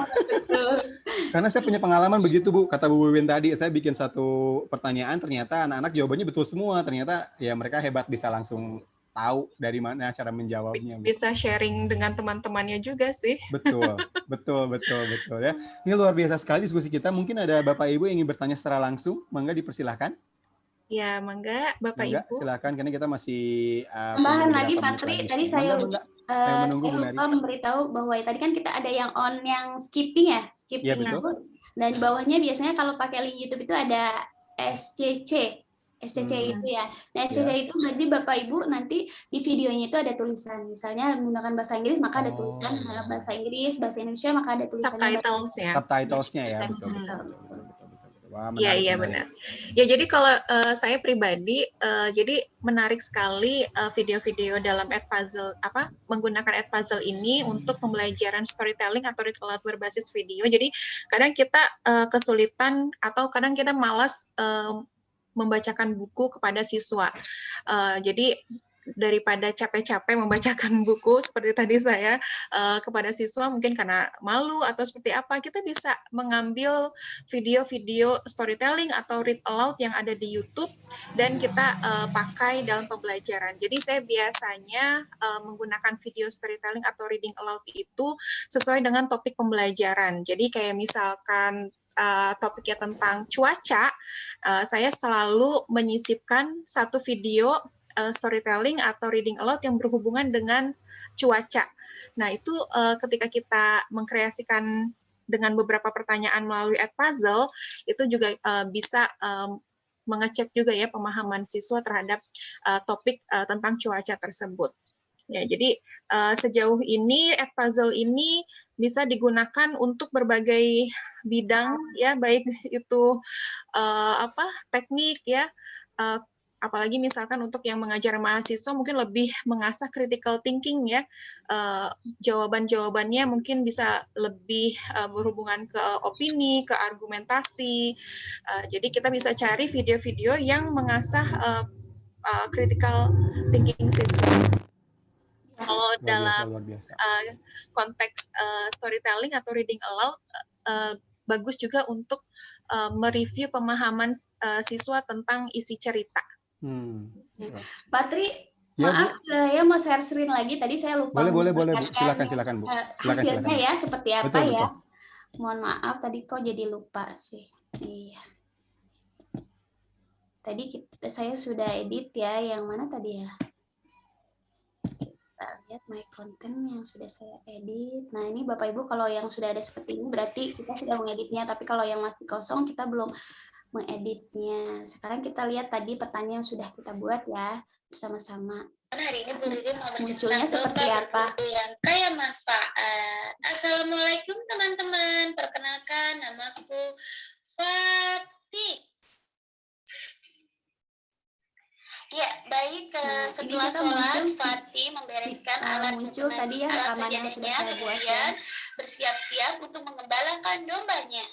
Karena saya punya pengalaman begitu, Bu. Kata Bu Wiwin tadi, saya bikin satu pertanyaan, ternyata anak-anak jawabannya betul semua. Ternyata ya mereka hebat, bisa langsung tahu dari mana cara menjawabnya. Bu. Bisa sharing dengan teman-temannya juga sih. Betul ya. Ini luar biasa sekali diskusi kita. Mungkin ada Bapak Ibu yang ingin bertanya secara langsung, mangga dipersilahkan. Ya, mangga Bapak Ibu. Silakan, karena kita masih tambahan lagi Pak Tri, tadi saya lupa memberitahu bahwa tadi kan kita ada yang on yang skipping ya, ya, itu. Dan di bawahnya biasanya kalau pakai link YouTube itu ada SCC itu ya. Nah, SCC itu berarti Bapak Ibu nanti di videonya itu ada tulisan. Misalnya menggunakan bahasa Inggris maka ada tulisan bahasa Inggris, bahasa Indonesia maka ada tulisan subtitlesnya ya, betul. Wah, iya benar. Ya, jadi kalau saya pribadi jadi menarik sekali video-video dalam Edpuzzle menggunakan Edpuzzle ini untuk pembelajaran storytelling atau read aloud berbasis video. Jadi kadang kita kesulitan atau kadang kita malas membacakan buku kepada siswa. Jadi daripada capek-capek membacakan buku seperti tadi saya kepada siswa mungkin karena malu atau seperti apa, kita bisa mengambil video-video storytelling atau read aloud yang ada di YouTube dan kita pakai dalam pembelajaran. Jadi saya biasanya menggunakan video storytelling atau reading aloud itu sesuai dengan topik pembelajaran. Jadi kayak misalkan topiknya tentang cuaca, saya selalu menyisipkan satu video storytelling atau reading aloud yang berhubungan dengan cuaca. Nah, itu ketika kita mengkreasikan dengan beberapa pertanyaan melalui Edpuzzle, itu juga bisa mengecek juga ya pemahaman siswa terhadap topik tentang cuaca tersebut. Ya, jadi sejauh ini Edpuzzle ini bisa digunakan untuk berbagai bidang ya, baik itu teknik ya, apalagi misalkan untuk yang mengajar mahasiswa mungkin lebih mengasah critical thinking ya, jawaban-jawabannya mungkin bisa lebih berhubungan ke opini, ke argumentasi. Jadi kita bisa cari video-video yang mengasah critical thinking siswa. Kalau dalam konteks storytelling atau reading aloud, bagus juga untuk mereview pemahaman siswa tentang isi cerita. Pak Tri, Ya, maaf, saya mau share screen lagi. Tadi saya lupa boleh, menjelaskan silakan Bu. hasilnya ya, seperti apa betul, ya. betul. Mohon maaf, tadi kok jadi lupa sih. Iya. Tadi saya sudah edit ya, yang mana tadi ya? Kita lihat my content yang sudah saya edit. Nah, ini Bapak Ibu kalau yang sudah ada seperti ini berarti kita sudah mengeditnya, tapi kalau yang masih kosong kita belum mengeditnya. Sekarang kita lihat tadi pertanyaan yang sudah kita buat ya bersama-sama. Hari ini Bu Ririn mau Munculnya seperti apa? Yang kaya manfaat. Assalamualaikum teman-teman. Perkenalkan, namaku Fatih. Ya, baik. Setelah sholat, Fatih membereskan alat muncul tadi ya rekaman yang sudah saya buat ya. Bersiap-siap untuk mengembalakan dombanya.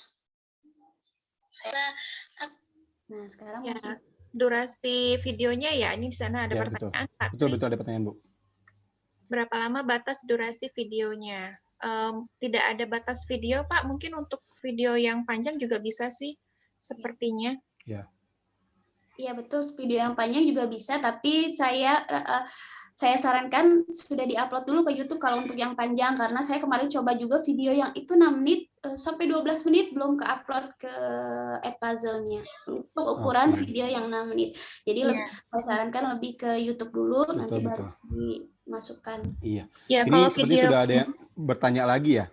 Nah, sekarang ya, durasi videonya ya, ini di sana ada Ya, pertanyaan. Betul ada pertanyaan, Bu. Berapa lama batas durasi videonya? Tidak ada batas video, Pak. Mungkin untuk video yang panjang juga bisa sih, sepertinya. Ya. Iya betul, video yang panjang juga bisa, tapi saya sarankan sudah diupload dulu ke YouTube kalau untuk yang panjang, karena saya kemarin coba juga video yang itu 6 menit sampai 12 menit belum ke-upload ke Edpuzzle-nya untuk ukuran video yang 6 menit. Jadi saya sarankan lebih ke YouTube dulu, nanti baru dimasukkan. Iya. Ya, ini kalau seperti video... sudah ada yang bertanya lagi ya,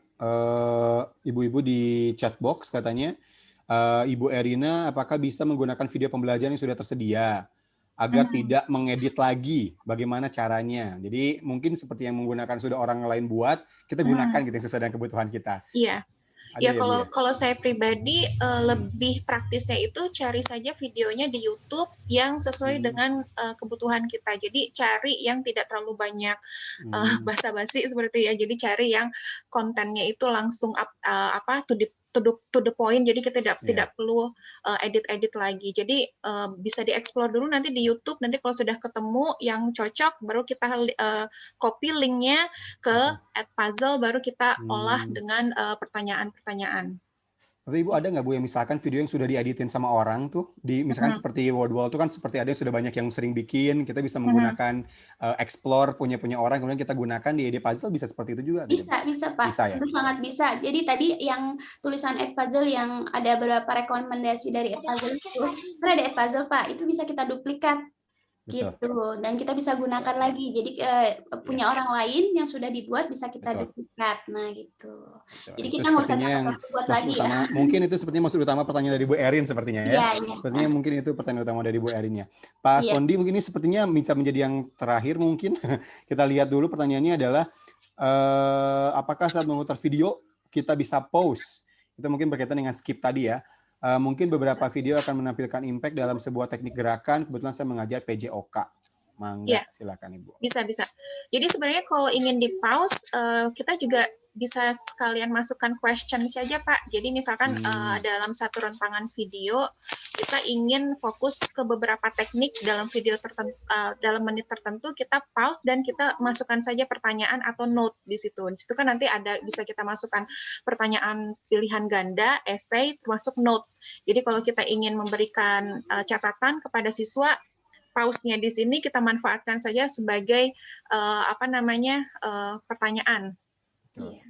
ibu-ibu di chat box katanya, Ibu Erina, apakah bisa menggunakan video pembelajaran yang sudah tersedia agar tidak mengedit lagi? Bagaimana caranya? Jadi mungkin seperti yang menggunakan sudah orang lain buat, kita gunakan gitu sesuai dengan kebutuhan kita. Iya. Ya, kalau saya pribadi lebih praktisnya itu cari saja videonya di YouTube yang sesuai dengan kebutuhan kita. Jadi cari yang tidak terlalu banyak basa-basi seperti ya. Jadi cari yang kontennya itu langsung to the point. Jadi kita tidak perlu edit lagi. Jadi bisa dieksplor dulu nanti di YouTube. Nanti kalau sudah ketemu yang cocok, baru kita copy linknya ke Edpuzzle, baru kita olah dengan pertanyaan-pertanyaan. Tapi Ibu ada nggak Bu yang misalkan video yang sudah dieditin sama orang tuh, misalkan seperti Wordwall itu kan seperti ada yang sudah banyak yang sering bikin, kita bisa menggunakan explore punya orang, kemudian kita gunakan di Edpuzzle, bisa seperti itu juga? Bisa Pak, bisa, ya? Itu sangat bisa. Jadi tadi yang tulisan Edpuzzle yang ada beberapa rekomendasi dari Edpuzzle itu, kan ada Edpuzzle Pak, itu bisa kita duplikat. Betul. Gitu, dan kita bisa gunakan lagi. Jadi punya orang lain yang sudah dibuat bisa kita duplikat. Nah gitu. Betul. Jadi itu kita nggak usah buat lagi utama, ya. Mungkin itu sepertinya maksud utama pertanyaan dari Bu Erin sepertinya ya. Sepertinya mungkin itu pertanyaan utama dari Bu Erin ya. Pak Sondi mungkin ini sepertinya bisa menjadi yang terakhir mungkin. Kita lihat dulu pertanyaannya adalah apakah saat memutar video kita bisa pause? Itu mungkin berkaitan dengan skip tadi ya. Mungkin beberapa video akan menampilkan impact dalam sebuah teknik gerakan. Kebetulan saya mengajar PJOK. Mangga, silakan Ibu. Bisa. Jadi sebenarnya kalau ingin di pause, kita juga bisa sekalian masukkan question saja Pak. Jadi misalkan dalam satu rentangan video kita ingin fokus ke beberapa teknik dalam video tertentu, dalam menit tertentu, kita pause dan kita masukkan saja pertanyaan atau note di situ. Di situ kan nanti ada bisa kita masukkan pertanyaan pilihan ganda, essay, termasuk note. Jadi kalau kita ingin memberikan catatan kepada siswa, pause-nya di sini kita manfaatkan saja sebagai pertanyaan. Iya.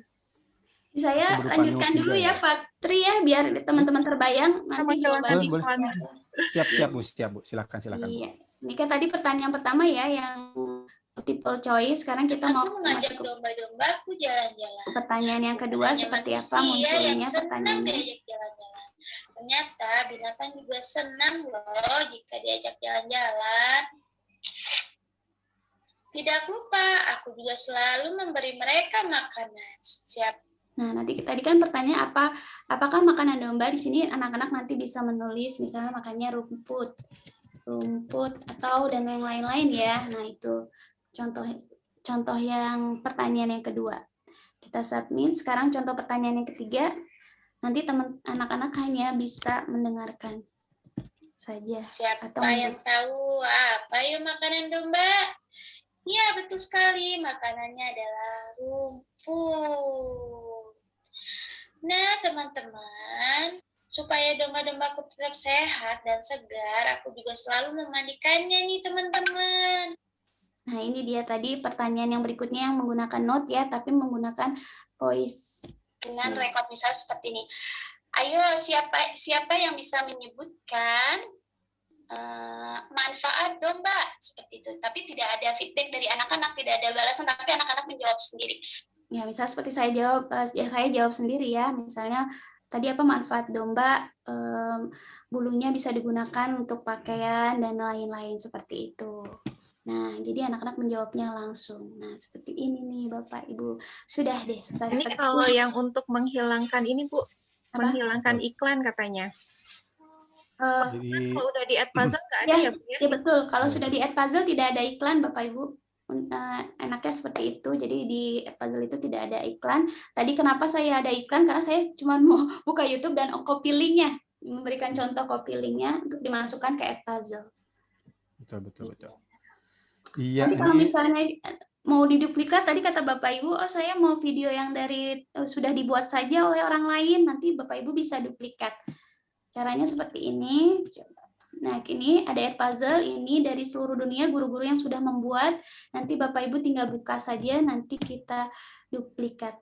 Saya lanjutkan dulu ya Pak Tri ya, biar teman-teman terbayang nanti jawabannya. Siap Bu, silakan. Iya. Ini kan tadi pertanyaan pertama ya yang multiple choice. Sekarang kita mau Aku mengajak masuk ke domba-dombaku jalan-jalan. pertanyaan yang kedua, Hanya seperti apa manusia yang munculnya senang pertanyaannya. diajak jalan-jalan. Ternyata binatang juga senang loh jika diajak jalan-jalan. Tidak lupa, aku juga selalu memberi mereka makanan. Nah, nanti tadi kan pertanyaan apakah makanan domba di sini anak-anak nanti bisa menulis misalnya makannya rumput atau dan yang lain-lain ya. Nah, itu contoh yang pertanyaan yang kedua. Kita submit. Sekarang contoh pertanyaan yang ketiga. Nanti anak-anak hanya bisa mendengarkan saja. Siapa atau yang tahu apa yuk makanan domba? Ya, betul sekali. Makanannya adalah rumput. Nah, teman-teman, supaya domba-dombaku tetap sehat dan segar, aku juga selalu memandikannya nih, teman-teman. Nah, ini dia tadi pertanyaan yang berikutnya yang menggunakan note ya, tapi menggunakan voice. Dengan rekod misalnya seperti ini. Ayo, siapa yang bisa menyebutkan manfaat domba seperti itu, tapi tidak ada feedback dari anak-anak, tidak ada balasan, tapi anak-anak menjawab sendiri. Ya, misal seperti saya jawab sendiri ya, misalnya tadi apa manfaat domba, bulunya bisa digunakan untuk pakaian dan lain-lain seperti itu. Nah, jadi anak-anak menjawabnya langsung. Nah, seperti ini nih Bapak Ibu. Sudah deh selesai. Ini kalau yang untuk menghilangkan ini Bu, Apa? menghilangkan iklan katanya. Jadi Kalau udah di add puzzle nggak ada ya Bu ya? Ya betul, kalau sudah di add puzzle tidak ada iklan Bapak Ibu. Enaknya seperti itu, jadi di add puzzle itu tidak ada iklan. Tadi kenapa saya ada iklan? Karena saya cuma mau buka YouTube dan copy linknya, memberikan contoh copy linknya untuk dimasukkan ke add puzzle. betul. Iya, Tapi kalau ini misalnya mau diduplikat, tadi kata Bapak Ibu, oh saya mau video yang dari sudah dibuat saja oleh orang lain, nanti Bapak Ibu bisa duplikat. Caranya seperti ini. Nah, ini ada add puzzle ini dari seluruh dunia guru-guru yang sudah membuat. Nanti Bapak Ibu tinggal buka saja, nanti kita duplikat.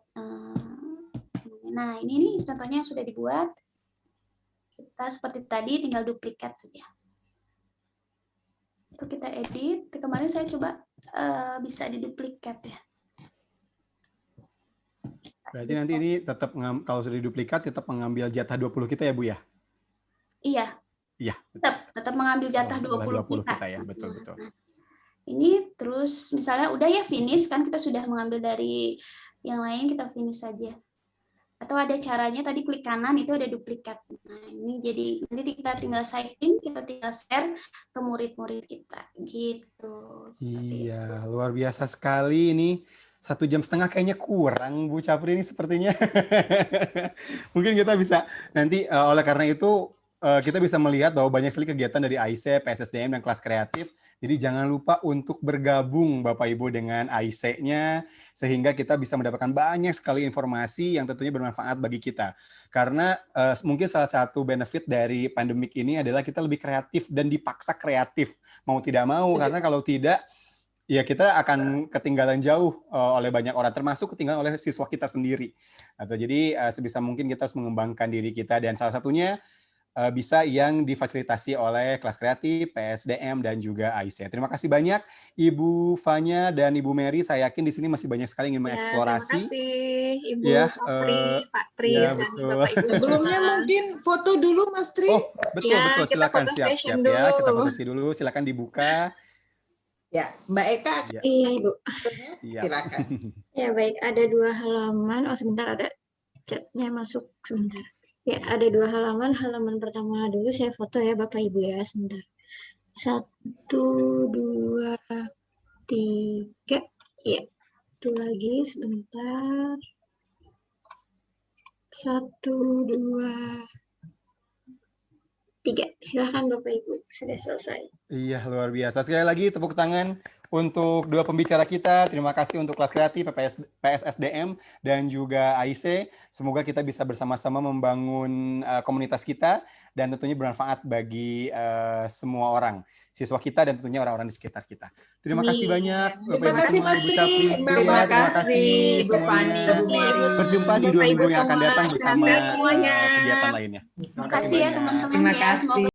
Nah, ini nih contohnya yang sudah dibuat. Kita seperti tadi tinggal duplikat saja. Itu kita edit. Kemarin saya coba bisa diduplikat ya. berarti nanti ini tetap kalau sudah diduplikat tetap mengambil jatah 20 kita ya Bu ya? Iya. Iya. Tetap mengambil jatah 20 kita ya, betul. Ini terus misalnya udah ya finish, kan kita sudah mengambil dari yang lain, kita finish saja. Atau ada caranya tadi klik kanan itu ada duplikat. Nah, ini jadi nanti kita tinggal saving, kita tinggal share ke murid-murid kita gitu. Iya, luar biasa sekali ini. 1,5 jam kayaknya kurang Bu Capri ini sepertinya. Mungkin kita bisa nanti oleh karena itu kita bisa melihat bahwa banyak sekali kegiatan dari AIC, PSSDM, dan kelas kreatif. Jadi jangan lupa untuk bergabung Bapak Ibu dengan AIC-nya, sehingga kita bisa mendapatkan banyak sekali informasi yang tentunya bermanfaat bagi kita. Karena mungkin salah satu benefit dari pandemik ini adalah kita lebih kreatif dan dipaksa kreatif, mau tidak mau. Karena kalau tidak, ya kita akan ketinggalan jauh oleh banyak orang, termasuk ketinggalan oleh siswa kita sendiri. Jadi sebisa mungkin kita harus mengembangkan diri kita, dan salah satunya bisa yang difasilitasi oleh kelas kreatif, PSDM, dan juga AIC. Terima kasih banyak Ibu Fanya dan Ibu Mary. Saya yakin di sini masih banyak sekali ingin mengeksplorasi. Terima kasih Ibu Ya, Capri, Pak Tris, ya, dan betul. Bapak Ibu. Sebelumnya mungkin foto dulu Mas Tri. Oh, betul, Ya, kita silakan foto siap session ya. dulu. Kita foto sesi dulu, silakan dibuka. Ya, Mbak Eka, Ya, Iya, Ibu. siap. silakan. Ya, baik. Ada 2 halaman. Oh, sebentar, ada chatnya masuk. Sebentar. Ya, ada 2 halaman. Halaman pertama dulu saya foto ya, Bapak Ibu ya. Sebentar. 1, 2, 3. Ya, itu lagi. Sebentar. 1, 2, 3. Silakan Bapak Ibu. Sudah selesai. Iya, luar biasa. Sekali lagi tepuk tangan untuk 2 pembicara kita. Terima kasih untuk kelas kreatif PSSDM dan juga AIC. Semoga kita bisa bersama-sama membangun komunitas kita dan tentunya bermanfaat bagi semua orang, siswa kita dan tentunya orang-orang di sekitar kita. Terima kasih banyak Terima kasih Mas Tri, Mbak Terima Fani. kasih Ibu Fani. semuanya. Berjumpa di 2 Bapak Ibu minggu yang akan semua, datang bersama sehat semuanya. kegiatan lainnya. Terima kasih ya teman-teman. Terima ya. Semoga kasih.